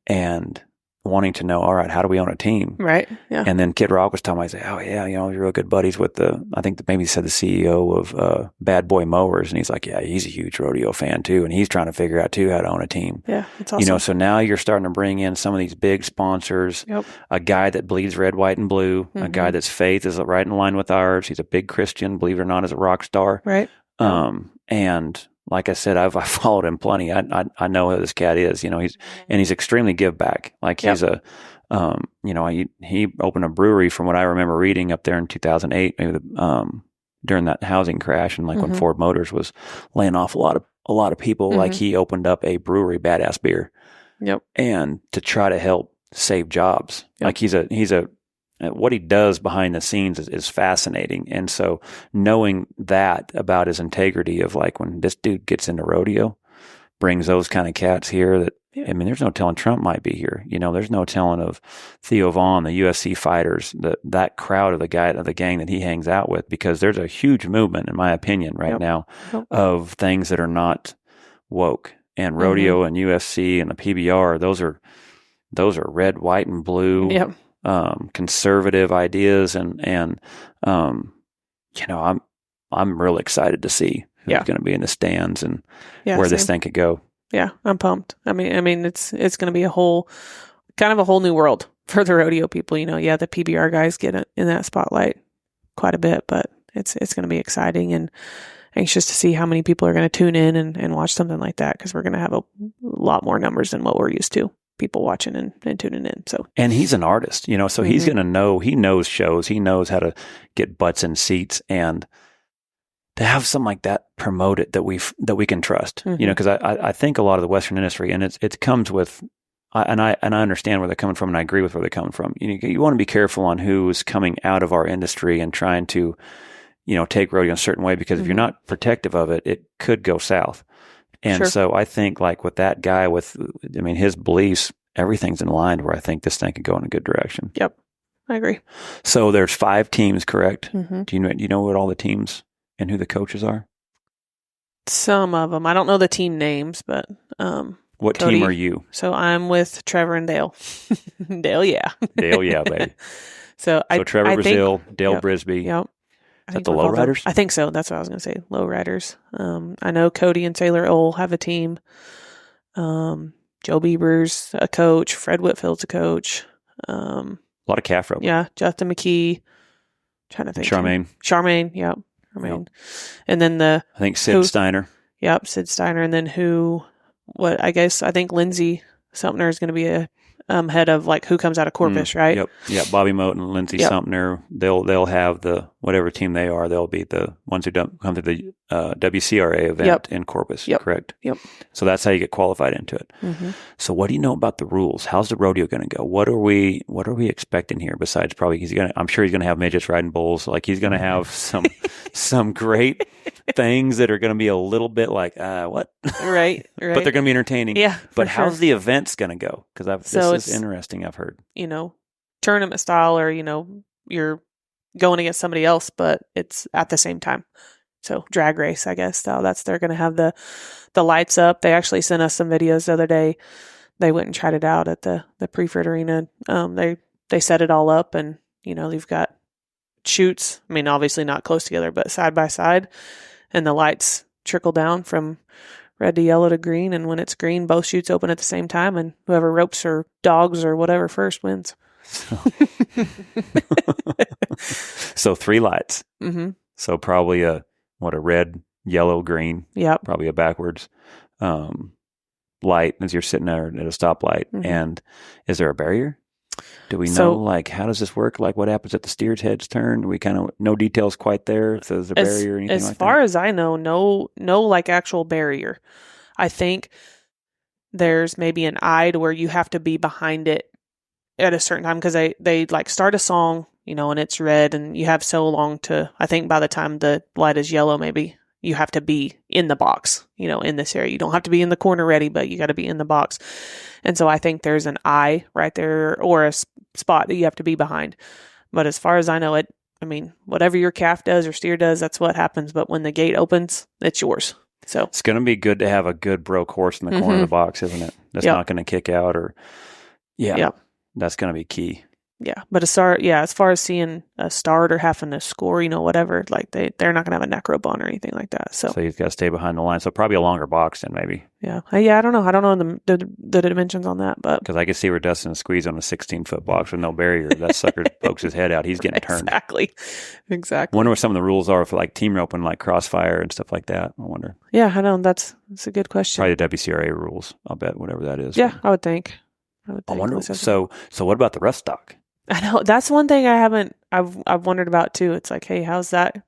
and wanting to know, all right, how do we own a team? Right. Yeah. And then Kid Rock was telling me, I said, oh yeah, you know, you're real good buddies with I think maybe he said the CEO of Bad Boy Mowers. And he's like, yeah, he's a huge rodeo fan too. And he's trying to figure out too how to own a team. Yeah. That's awesome. You know, so now you're starting to bring in some of these big sponsors, a guy that bleeds red, white, and blue, a guy that's faith is right in line with ours. He's a big Christian, believe it or not, as a rock star. Right. And like I said, I followed him plenty. I know who this cat is, you know, he's extremely give back. Like he's you know, he opened a brewery from what I remember reading up there in 2008, maybe during that housing crash. And like when Ford Motors was laying off a lot of people, like he opened up a brewery, Badass Beer. And to try to help save jobs. Like he's a what he does behind the scenes is fascinating. And so knowing that about his integrity of like when this dude gets into rodeo, brings those kind of cats here that, I mean, there's no telling Trump might be here. You know, there's no telling of Theo Vaughn, the UFC fighters, that crowd of the gang that he hangs out with, because there's a huge movement, in my opinion, right now of things that are not woke. and rodeo and UFC and the PBR, those are red, white, and blue. Yep. Conservative ideas, and I'm really excited to see who's going to be in the stands and where this thing could go. Yeah, I'm pumped. I mean, it's going to be a whole new world for the rodeo people. The PBR guys get in that spotlight quite a bit, but it's going to be exciting and anxious to see how many people are going to tune in and watch something like that, because we're going to have a lot more numbers than what we're used to. People watching and tuning in. So, and he's an artist, so he's going to know, he knows shows, he knows how to get butts in seats, and to have something like that promoted that we can trust, because I think a lot of the Western industry, and it comes with, and I understand where they're coming from, and I agree with where they're coming from. You want to be careful on who's coming out of our industry and trying to, take rodeo in a certain way, because if you're not protective of it, it could go south. And so I think, like with that guy, his beliefs, everything's in line where I think this thing could go in a good direction. Yep, I agree. So there's 5 teams, correct? Do you know what all the teams and who the coaches are? Some of them. I don't know the team names, but what Cody, team are you? So I'm with Trevor and Dale. Dale, yeah. Dale, yeah, baby. So Trevor Brazil, Dale Brisby. Yep. Is that the lowriders? I think so. That's what I was going to say. Lowriders. I know Cody and Taylor Owl have a team. Joe Bieber's a coach. Fred Whitfield's a coach. A lot of calf rope. Yeah. Justin McKee. Trying to think. Charmaine. Yep. Yep. And then I think Sid Steiner. Yep. Sid Steiner. And then I think Lindsay Sumner is going to be a head of like who comes out of Corpus, right? Yep. Yeah. Bobby Moten and Lindsay Sumner. They'll have the whatever team they are. They'll be the ones who come to the WCRA event in Corpus. Correct. Yep. So that's how you get qualified into it. So what do you know about the rules? How's the rodeo going to go? What are we expecting here? Besides, probably I'm sure he's going to have midgets riding bulls. Like he's going to have some great things that are going to be a little bit like what? Right. But they're going to be entertaining. Yeah. But how's the events going to go? Because this is interesting. I've heard. Tournament style, or you're going against somebody else, but it's at the same time. So drag race, I guess. So they're going to have the lights up. They actually sent us some videos the other day. They went and tried it out at the Preferred Arena. They set it all up, and they've got chutes. I mean, obviously not close together, but side by side, and the lights trickle down from red to yellow to green. And when it's green, both chutes open at the same time, and whoever ropes or dogs or whatever first wins. So 3 lights. So probably a red, yellow, green. Yep. Probably a backwards light as you're sitting there at a stoplight. And is there a barrier? Do we know, like, how does this work? Like, what happens if the steer's heads turn? We kind of, no details quite there. If there's a barrier or anything like that? As far as I know, no, like, actual barrier. I think there's maybe an eye to where you have to be behind it at a certain time, because they like start a song, and it's red, and you have so long to, I think by the time the light is yellow, maybe you have to be in the box, in this area. You don't have to be in the corner ready, but you got to be in the box. And so I think there's an eye right there, or a spot that you have to be behind. But as far as I know, whatever your calf does or steer does, that's what happens. But when the gate opens, it's yours. So it's going to be good to have a good broke horse in the corner of the box, isn't it? That's not going to kick out that's going to be key. Yeah. But as far as seeing a start or having to score, whatever, like they're not going to have a neck rope on or anything like that. So you've got to stay behind the line. So probably a longer box then maybe. Yeah. I don't know. I don't know the dimensions on that, but. Because I could see where Dustin squeeze on a 16-foot box with no barrier. That sucker pokes his head out. He's getting turned. Exactly. I wonder what some of the rules are for like team roping, like crossfire and stuff like that. I wonder. Yeah, I know. That's a good question. Probably the WCRA rules. I'll bet whatever that is. Yeah, I would think. I wonder. So what about the rough stock? I know that's one thing I've wondered about too. It's like, hey, how's that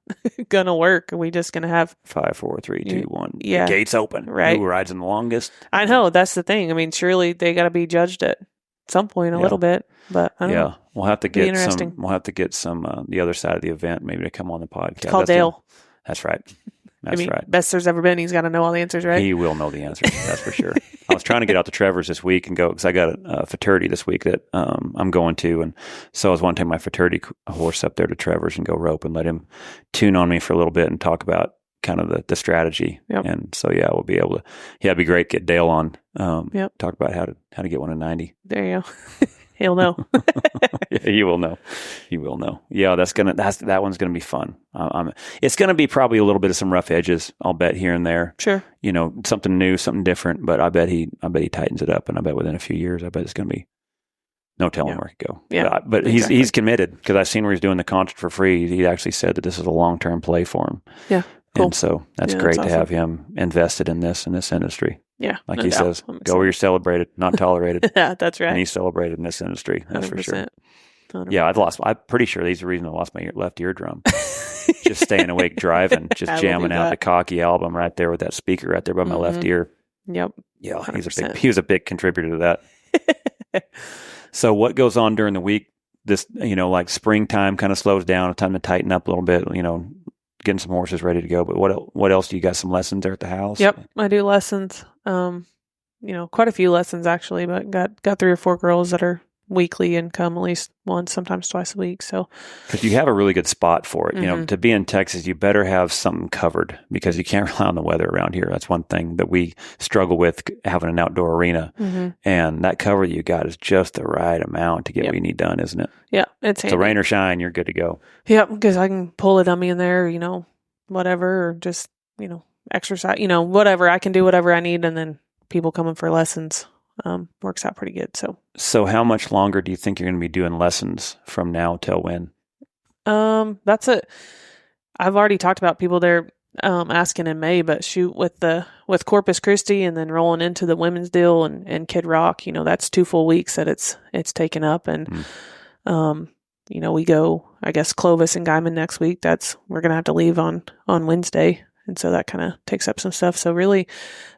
gonna work? Are we just gonna have 5, 4, 3, 2, 1? Yeah, the gates open. Right. Who rides in the longest? I know that's the thing. I mean, surely they got to be judged at some point a little bit. But I don't know. We'll have to get some. We'll have to get some the other side of the event maybe to come on the podcast. Call Dale. That's right. That's right. Best there's ever been. He's got to know all the answers, right? He will know the answers. That's for sure. I was trying to get out to Trevor's this week and go, because I got a fraternity this week that I'm going to. And so I was wanting to take my fraternity horse up there to Trevor's and go rope and let him tune on me for a little bit and talk about kind of the strategy. Yep. And so, yeah, we'll be able to, it'd be great to get Dale on, Yep. talk about how to get one in 90. There you go. He'll know. Yeah, he will know. He will know. Yeah, that one's gonna be fun. It's gonna be probably a little bit of some rough edges, I'll bet, here and there. Sure. Something new, something different. But I bet he tightens it up, and I bet within a few years, I bet it's gonna be no telling where it could go. Yeah, but exactly. he's committed, because I've seen where he's doing the concert for free. He actually said that this is a long-term play for him. Yeah, cool. And so that's Yeah, great that's to have him invested in this industry. Yeah, Like no he doubt. says, I'm go where you're celebrated, not tolerated. Yeah, that's right. And he's celebrated in this industry. That's for sure. 100%. Yeah, I'm pretty sure he's the reason I lost my left eardrum. Just staying awake driving, just I jamming believe out that. the Cocky album right there with that speaker right there by my left ear. Yep. Yeah, 100%. he was a big contributor to that. So what goes on during the week? This, like springtime kind of slows down, time to tighten up a little bit, getting some horses ready to go. But what else? Do you got some lessons there at the house? Yep, I do lessons. Quite a few lessons actually, but got 3 or 4 girls that are weekly and come at least once, sometimes twice a week. So, because you have a really good spot for it. To be in Texas, you better have something covered, because you can't rely on the weather around here. That's one thing that we struggle with, having an outdoor arena, and that cover that you got is just the right amount to get what you need done, isn't it? yeah, it's handy. So rain or shine, you're good to go. Yep, because I can pull a dummy in there, whatever, or just exercise, whatever. I can do whatever I need, and then people coming for lessons works out pretty good. So how much longer do you think you're going to be doing lessons from now till when? That's it. I've already talked about people there asking in May, but shoot, with Corpus Christi and then rolling into the women's deal and Kid Rock, that's 2 full weeks that it's taken up. And we go, I guess, Clovis and Guyman next week. We're gonna have to leave on Wednesday. And so that kind of takes up some stuff. So really,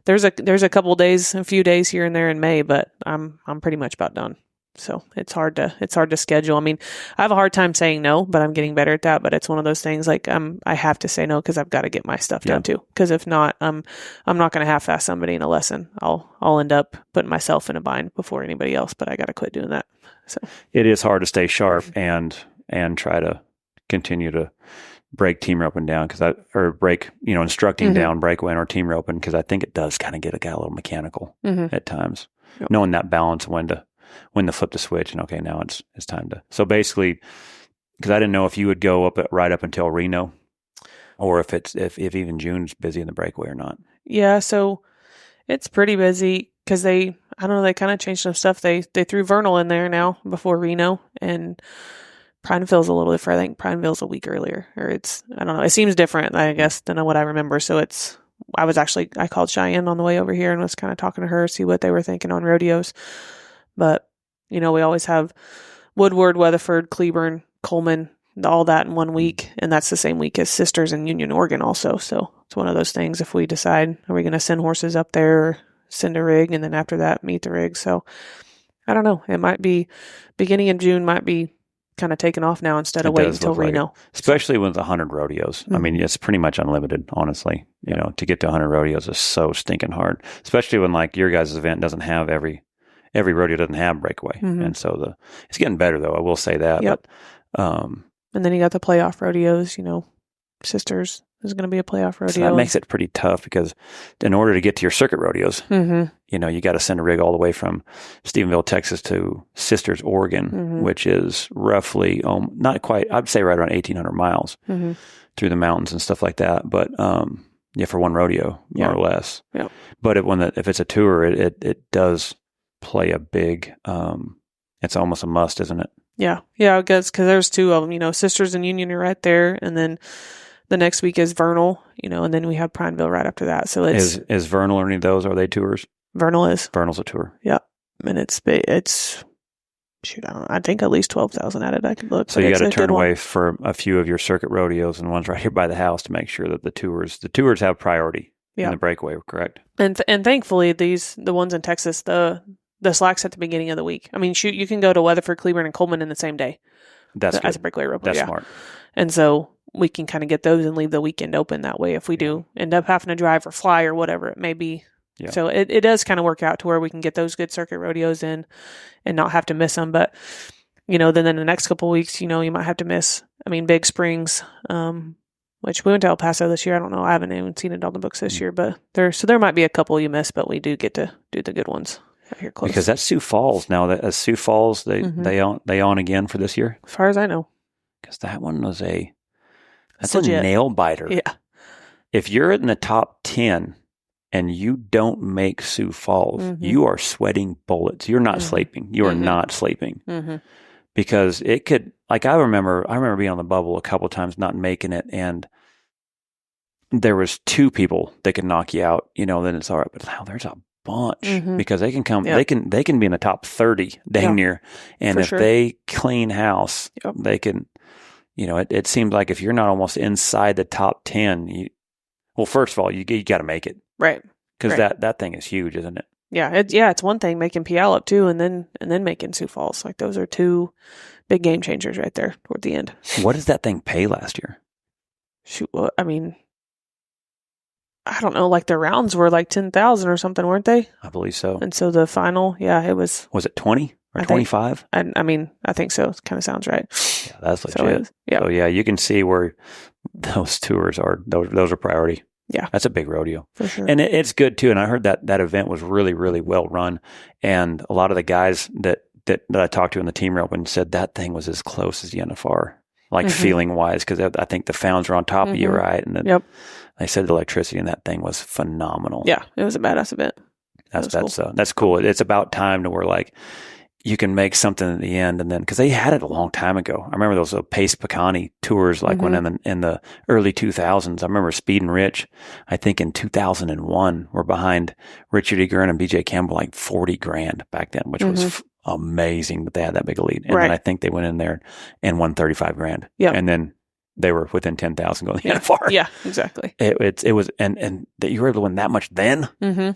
there's a few days here and there in May, but I'm pretty much about done. So it's hard to schedule. I mean, I have a hard time saying no, but I'm getting better at that. But it's one of those things like I have to say no, because I've got to get my stuff done too. Because if not, I'm not going to half-ass somebody in a lesson. I'll end up putting myself in a bind before anybody else. But I got to quit doing that. So it is hard to stay sharp and try to continue to break team roping down, instructing down breakaway or team roping, because I think it does kind of get a little mechanical at times. Yep. Knowing that balance, when to flip the switch, and okay, now it's time to. So basically, because I didn't know if you would go right up until Reno, or if even June's busy in the breakaway or not. Yeah, so it's pretty busy, because they kind of changed some stuff. They threw Vernal in there now before Reno, and Prineville's a little different. I think Prineville's a week earlier, or I don't know. It seems different, I guess, than what I remember. So I called Cheyenne on the way over here and was kind of talking to her, see what they were thinking on rodeos. But, we always have Woodward, Weatherford, Cleburne, Coleman, all that in 1 week. And that's the same week as Sisters in Union, Oregon also. So it's one of those things, if we decide, are we going to send horses up there or send a rig, and then after that meet the rig. So I don't know. It might be beginning of June, might be kind of taken off now instead of waiting until Reno. Especially with 100 rodeos. I mean, it's pretty much unlimited, honestly. To get to 100 rodeos is so stinking hard, especially when like your guys' event doesn't have every rodeo doesn't have breakaway. And so it's getting better, though. I will say that. Yep. But, and then you got the playoff rodeos, Sisters is going to be a playoff rodeo. So that makes it pretty tough, because in order to get to your circuit rodeos, you got to send a rig all the way from Stephenville, Texas to Sisters, Oregon, which is roughly, not quite, I'd say right around 1,800 miles through the mountains and stuff like that. But, for one rodeo, more or less. Yeah. But if it's a tour, it does play a big, it's almost a must, isn't it? Yeah. Yeah, I guess, because there's 2 of them, Sisters and Union are right there. And then the next week is Vernal, and then we have Prineville right after that. So it's... Is Vernal or any of those, are they tours? Vernal is. Vernal's a tour. Yeah. And it's shoot, I don't know, I think at least 12,000 at it. I could look. So you got to turn away for a few of your circuit rodeos and ones right here by the house to make sure that the tours have priority in the breakaway, correct? And thankfully, the ones in Texas, the slack's at the beginning of the week. I mean, shoot, you can go to Weatherford, Cleburne, and Coleman in the same day. That's good. As a breakaway rope. That's smart. And so we can kind of get those and leave the weekend open that way if we do end up having to drive or fly or whatever it may be. Yeah. So it does kind of work out to where we can get those good circuit rodeos in and not have to miss them. But, then in the next couple of weeks, you might have to miss, Big Springs, which we went to El Paso this year. I don't know. I haven't even seen it on the books this year, but there might be a couple you miss, but we do get to do the good ones out here close. Because that's Sioux Falls now. That Sioux Falls, they on again for this year. As far as I know, because that one was that's legit. a nail biter. Yeah. If you're in the top 10 and you don't make Sioux Falls, you are sweating bullets. You're not sleeping. You are not sleeping. Because it could, like I remember being on the bubble a couple of times, not making it, and there was 2 people that could knock you out, then it's all right. But now there's a bunch because they can come, they can be in the top 30 dang near. And if they clean house, they can, it seems like if you're not almost inside the top 10, first of all, you got to make it. Right. Because that thing is huge, isn't it? Yeah. It's one thing making Puyallup too, and then making Sioux Falls. Like those are 2 big game changers right there toward the end. What does that thing pay last year? Shoot, well, I mean, I don't know. Like the rounds were like 10,000 or something, weren't they? I believe so. And so the final, it was. Was it 20 or 25? I mean, I think so. It kind of sounds right. Yeah, that's legit. So you can see where those tours are. Those are priority. Yeah. That's a big rodeo. For sure. And it's good too. And I heard that event was really, really well run. And a lot of the guys that I talked to in the team open said that thing was as close as the NFR, like feeling wise, because I think the founds are on top of you, right? And then they said the electricity in that thing was phenomenal. Yeah. It was a badass event. That's cool. It's about time to where like you can make something at the end, and then because they had it a long time ago. I remember those Pace Picani tours, like when in the early 2000s. I remember Speed and Rich. I think in 2001 were behind Richard E. Gurn and BJ Campbell like $40,000 back then, which was amazing that they had that big a lead. And then I think they went in there and won $35,000. Yeah, and then they were within 10,000 going to the NFR. Yeah, exactly. It was, and that you were able to win that much then.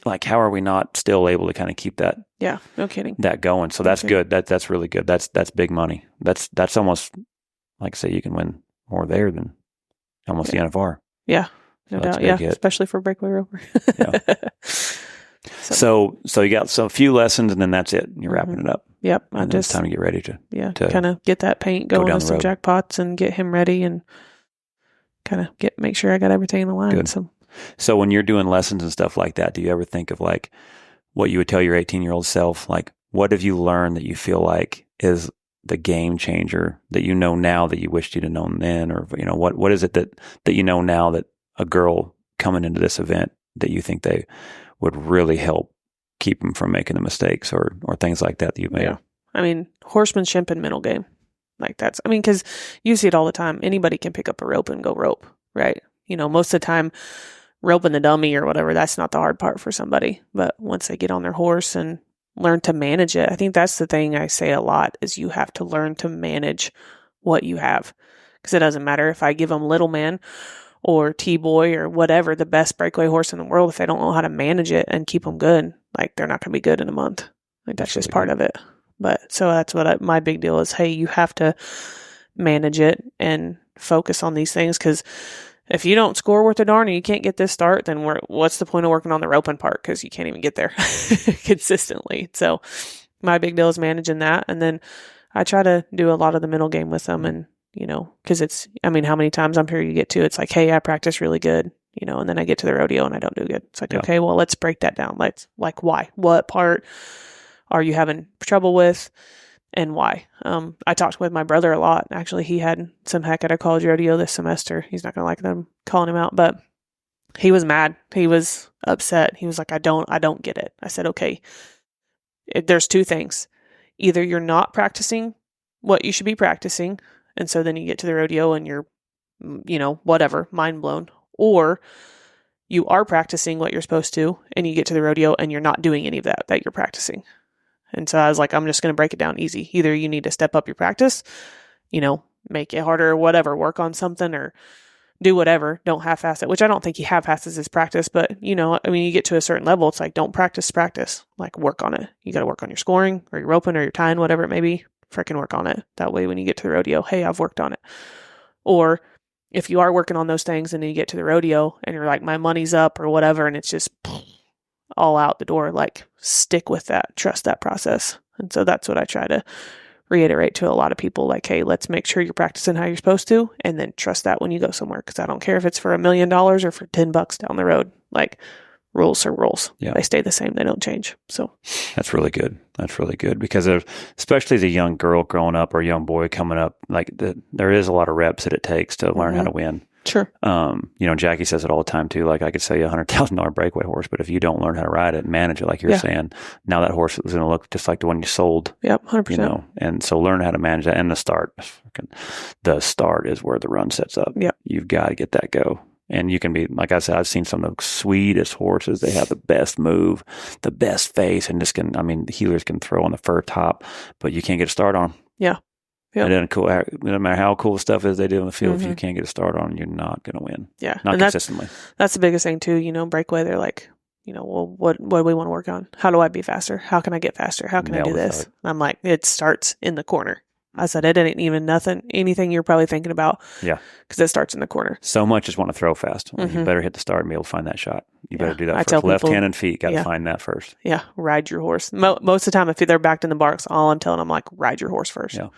Like, how are we not still able to kind of keep that? Yeah, no kidding. That going. So that's good. That's really good. That's big money. That's almost like, say, you can win more there than almost the NFR. Yeah, no doubt. Yeah, especially for breakaway roper. So you got a few lessons, and then that's it. You're wrapping it up. Yep. It's time to get ready to kind of get that paint going with some jackpots and get him ready, and kind of make sure I got everything in the line. Good. So when you're doing lessons and stuff like that, do you ever think of like what you would tell your 18-year-old self? Like, what have you learned that you feel like is the game changer that you know now that you wished you'd have known then? Or, what is it that you know now that a girl coming into this event that you think they would really help keep them from making the mistakes or things like that you've made? Yeah. I mean, horsemanship and mental game. Like because you see it all the time. Anybody can pick up a rope and go rope, right? Most of the time, roping the dummy or whatever, that's not the hard part for somebody. But once they get on their horse and learn to manage it, I think that's the thing I say a lot is you have to learn to manage what you have. Because it doesn't matter if I give them Little Man or T-Boy or whatever, the best breakaway horse in the world, if they don't know how to manage it and keep them good, like they're not going to be good in a month. Like that's just part of it. But so that's what my big deal is. Hey, you have to manage it and focus on these things, because if you don't score worth a darn and you can't get this start, then what's the point of working on the roping part? Because you can't even get there consistently. So my big deal is managing that. And then I try to do a lot of the mental game with them, and because how many times I'm sure you get to, it's like, hey, I practice really good, and then I get to the rodeo and I don't do good. It's like, okay, well, let's break that down. Why? What part are you having trouble with and why? I talked with my brother a lot. Actually, he had some heck at a college rodeo this semester. He's not going to like them calling him out, but he was mad. He was upset. He was like, I don't get it. I said, okay, there's 2 things. Either you're not practicing what you should be practicing, and so then you get to the rodeo and you're, whatever, mind blown. Or you are practicing what you're supposed to, and you get to the rodeo and you're not doing any of that you're practicing. And so I was like, I'm just going to break it down easy. Either you need to step up your practice, make it harder or whatever, work on something or do whatever. Don't half-ass it, which I don't think he half-asses his practice, but you get to a certain level, it's like, don't practice, like work on it. You got to work on your scoring or your roping or your tying, whatever it may be. Freaking work on it. That way, when you get to the rodeo, hey, I've worked on it. Or if you are working on those things and then you get to the rodeo and you're like, my money's up or whatever, and it's just all out the door, like stick with that, trust that process. And so that's what I try to reiterate to a lot of people, like, hey, let's make sure you're practicing how you're supposed to, and then trust that when you go somewhere. Because I don't care if it's for $1 million or for $10 down the road. Like, rules are rules. Yeah. They stay the same. They don't change. So that's really good. That's really good because especially as a young girl growing up or a young boy coming up, like there is a lot of reps that it takes to learn how to win. Sure. Jackie says it all the time too. Like I could sell you $100,000 breakaway horse, but if you don't learn how to ride it and manage it, like you're saying, now that horse is going to look just like the one you sold. Yep. 100%. And so learn how to manage that. And the start is where the run sets up. Yep. You've got to get that go. And you can be, like I said, I've seen some of the sweetest horses. They have the best move, the best face, and the heelers can throw on the fur top, but you can't get a start on them. Yeah. Yep. It doesn't matter how cool the stuff is they do in the field. If you can't get a start on, you're not going to win. Yeah. Not and consistently. That's the biggest thing too. Breakaway, they're like, well, what do we want to work on? How do I be faster? How can I get faster? How can I do this? And I'm like, it starts in the corner. I said, it ain't even anything you're probably thinking about. Yeah. Because it starts in the corner. So much just want to throw fast. Well, you better hit the start and be able to find that shot. You better do that first. Left hand and feet, got to find that first. Yeah. Ride your horse. Most of the time, if they're backed in the barks, all I'm telling them, like, ride your horse first. Yeah.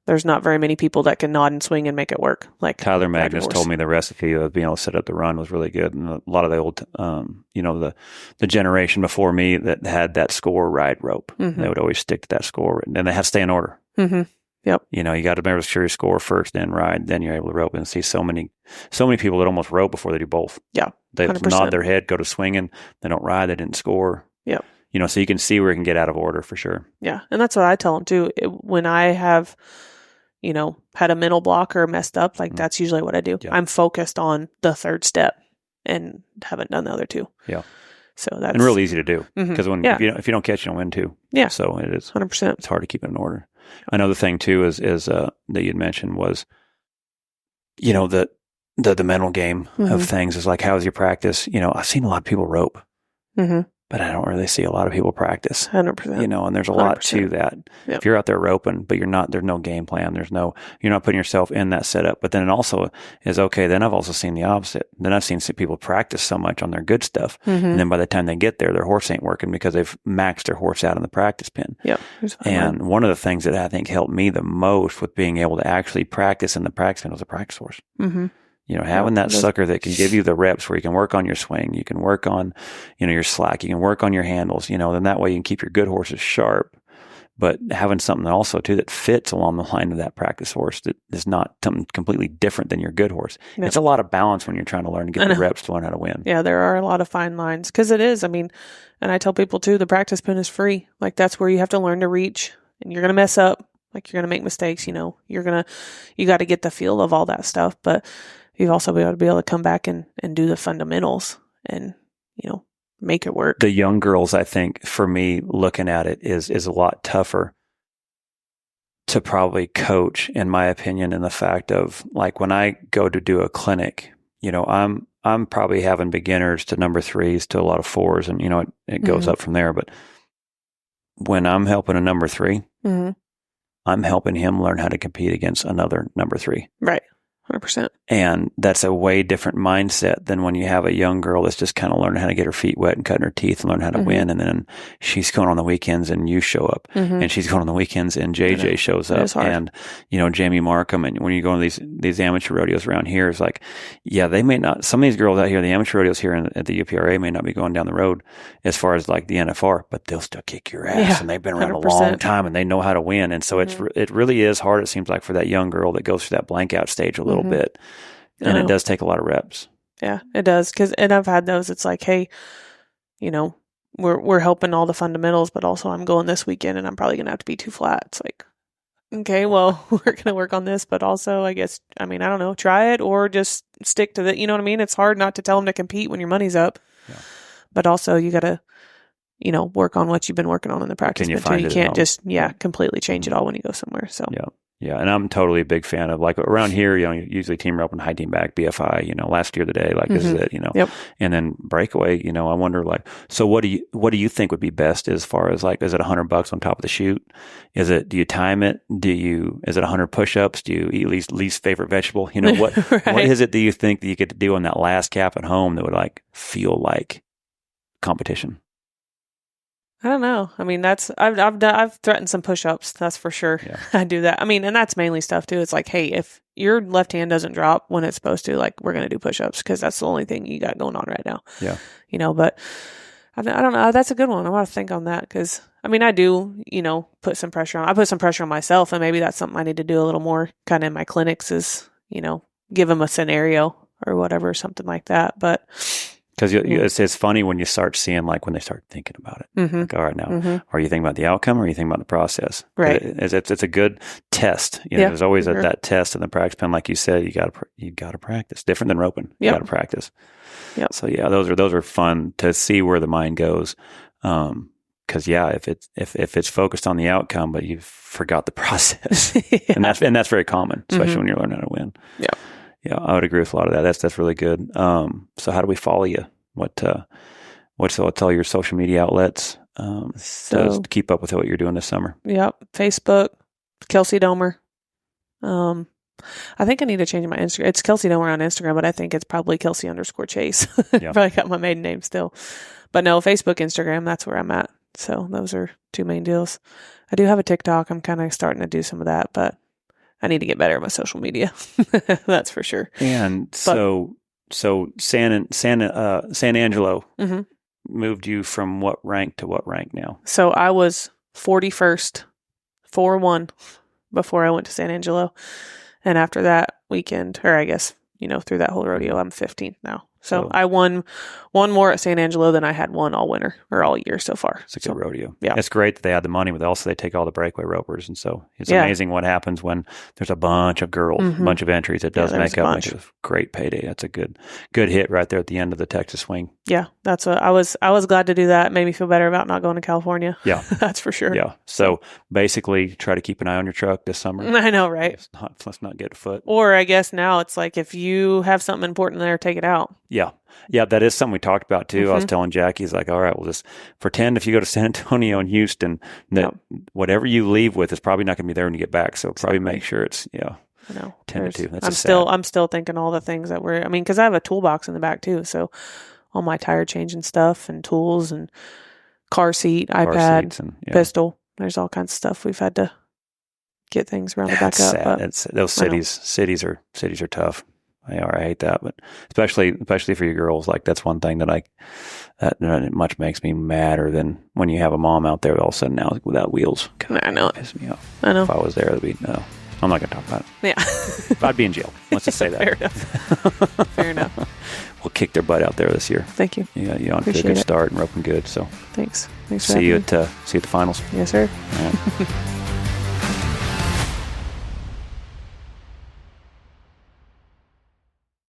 There's not very many people that can nod and swing and make it work. Like Tyler Magnus told me the recipe of being able to set up the run was really good. And a lot of the old, the generation before me that had that score ride rope, they would always stick to that score. And they have to stay in order. Mm-hmm. Yep. You got to make sure you score first, then ride, then you're able to rope. And see so many people that almost rope before they do both. Yeah. 100%. They nod their head, go to swinging, they don't ride, they didn't score. Yeah. So you can see where it can get out of order for sure. Yeah. And that's what I tell them too. When I have, had a mental block or messed up, like that's usually what I do. Yeah. I'm focused on the third step and haven't done the other two. Yeah. So that's real easy to do because if you don't catch, you don't win too. Yeah. So it is 100%. It's hard to keep it in order. Another thing too is that you'd mentioned was, the mental game of things is like, how's your practice? I've seen a lot of people rope, but I don't really see a lot of people practice. 100%. And there's a lot to that. Yep. If you're out there roping, but there's no game plan. You're not putting yourself in that setup. But then it also is okay. Then I've also seen the opposite. Then I've seen people practice so much on their good stuff. And then by the time they get there, their horse ain't working because they've maxed their horse out in the practice pen. Yep. And one of the things that I think helped me the most with being able to actually practice in the practice pen was a practice horse. Mm-hmm. Having that sucker that can give you the reps where you can work on your swing, you can work on, your slack, you can work on your handles, then that way you can keep your good horses sharp, but having something also too that fits along the line of that practice horse that is not something completely different than your good horse. Yep. It's a lot of balance when you're trying to learn to get the reps to learn how to win. Yeah, there are a lot of fine lines because it is. And I tell people too, the practice pen is free. Like that's where you have to learn to reach and you're going to mess up. Like you're going to make mistakes, you got to get the feel of all that stuff, but you've also got to be able to come back and do the fundamentals and, make it work. The young girls, I think, for me, looking at it is a lot tougher to probably coach, in my opinion, in the fact of like when I go to do a clinic, I'm probably having beginners to number 3s to a lot of 4s and, it goes up from there. But when I'm helping a number 3, I'm helping him learn how to compete against another number 3. Right. 100%. And that's a way different mindset than when you have a young girl that's just kind of learning how to get her feet wet and cutting her teeth and learn how to win. And then she's going on the weekends and you show up and she's going on the weekends and JJ shows up and, Jamie Markham. And when you go on these amateur rodeos around here, it's like, yeah, they may not, some of these girls out here, the amateur rodeos here at the UPRA may not be going down the road as far as like the NFR, but they'll still kick your ass and they've been around 100%. A long time and they know how to win. And so it really is hard. It seems like for that young girl that goes through that blank out stage a little bit. And it does take a lot of reps. Yeah, it does. And I've had those. It's like, hey, we're helping all the fundamentals, but also I'm going this weekend and I'm probably going to have to be too flat. It's like, okay, well, we're going to work on this, but also I guess, I don't know, try it or just stick to the, you know what I mean? It's hard not to tell them to compete when your money's up, but also you got to, work on what you've been working on in the practice. You can't just, completely change it all when you go somewhere. So Yeah, and I'm totally a big fan of like around here, usually team rope and high team back, BFI, last year of the day, like this is it, Yep. And then breakaway, I wonder like, so what do you think would be best as far as like, is it $100 on top of the chute? Do you time it? Is it 100 push-ups? Do you eat least favorite vegetable? What, right. What is it that you think that you get to do on that last cap at home that would like feel like competition? I don't know. I mean, I've threatened some push-ups. That's for sure. Yeah. I do that. I mean, and that's mainly stuff too. It's like, hey, if your left hand doesn't drop when it's supposed to, like, we're going to do push-ups because that's the only thing you got going on right now. Yeah. But I don't know. That's a good one. I want to think on that because, I mean, I do, put some pressure on. I put some pressure on myself, and maybe that's something I need to do a little more kind of in my clinics is, give them a scenario or whatever, something like that. But because it's funny when you start seeing, like, when they start thinking about it. Mm-hmm. Like, all right, now, Mm-hmm. are you thinking about the outcome or are you thinking about the process? Right. It's a good test. Yeah, there's always sure. that test in the practice pen. Like you said, you got to practice. Different than roping. You Yep. got to practice. Yep. So yeah, those are fun to see where the mind goes. Because if it's focused on the outcome, but you forgot the process, Yeah. and that's very common, especially Mm-hmm. when you're learning how to win. Yeah. Yeah, I would agree with a lot of that. That's really good. So how do we follow you? What's all your social media outlets to keep up with what you're doing this summer? Yep. Facebook, Kelsie Domer. I think I need to change my Instagram. It's Kelsie Domer on Instagram, but I think it's probably Kelsie_Chase. Yeah. Probably got my maiden name still. But no, Facebook, Instagram, that's where I'm at. So those are two main deals. I do have a TikTok. I'm kind of starting to do some of that, but I need to get better at my social media. That's for sure. And so San Angelo Mm-hmm. moved you from what rank to what rank now? So I was 41st, 4-1 before I went to San Angelo. And after that weekend, or I guess, through that whole rodeo, I'm 15th now. So I won one more at San Angelo than I had won all winter or all year so far. It's a good rodeo. Yeah. It's great that they had the money, but also they take all the breakaway ropers. And so it's Yeah. amazing what happens when there's a bunch of girls, Mhm. a bunch of entries. It does Yeah, there's make a up bunch. a great payday. That's a good hit right there at the end of the Texas swing. Yeah, that's what I was glad to do that. It made me feel better about not going to California. Yeah. That's for sure. Yeah. So basically try to keep an eye on your truck this summer. I know, right? Let's not get a foot. Or I guess now it's like if you have something important there, take it out. Yeah. Yeah, that is something we talked about too. I was Mhm. telling Jackie, he's like, all right, we'll just pretend if you go to San Antonio and Houston that whatever you leave with is probably not going to be there when you get back. So probably make sure it's, I know. 10 to 2. That's I'm still thinking all the things that because I have a toolbox in the back too. So all my tire changing stuff and tools and car seat, iPad, seats and, pistol. There's all kinds of stuff we've had to get things rounded back up. Sad. But Those cities are tough. I hate that, but especially for you girls, like that's one thing that much makes me madder than when you have a mom out there all of a sudden now without wheels. God, I know. Piss me off. I know. If I was there, no. I'm not going to talk about it. Yeah. I'd be in jail. Let's just say that. Fair enough. Fair enough. We'll kick their butt out there this year. Thank you. Yeah, you're on to a Appreciate good it. start and roping good. So Thanks. Thanks for see you having me. at the finals. Yes, sir. All right.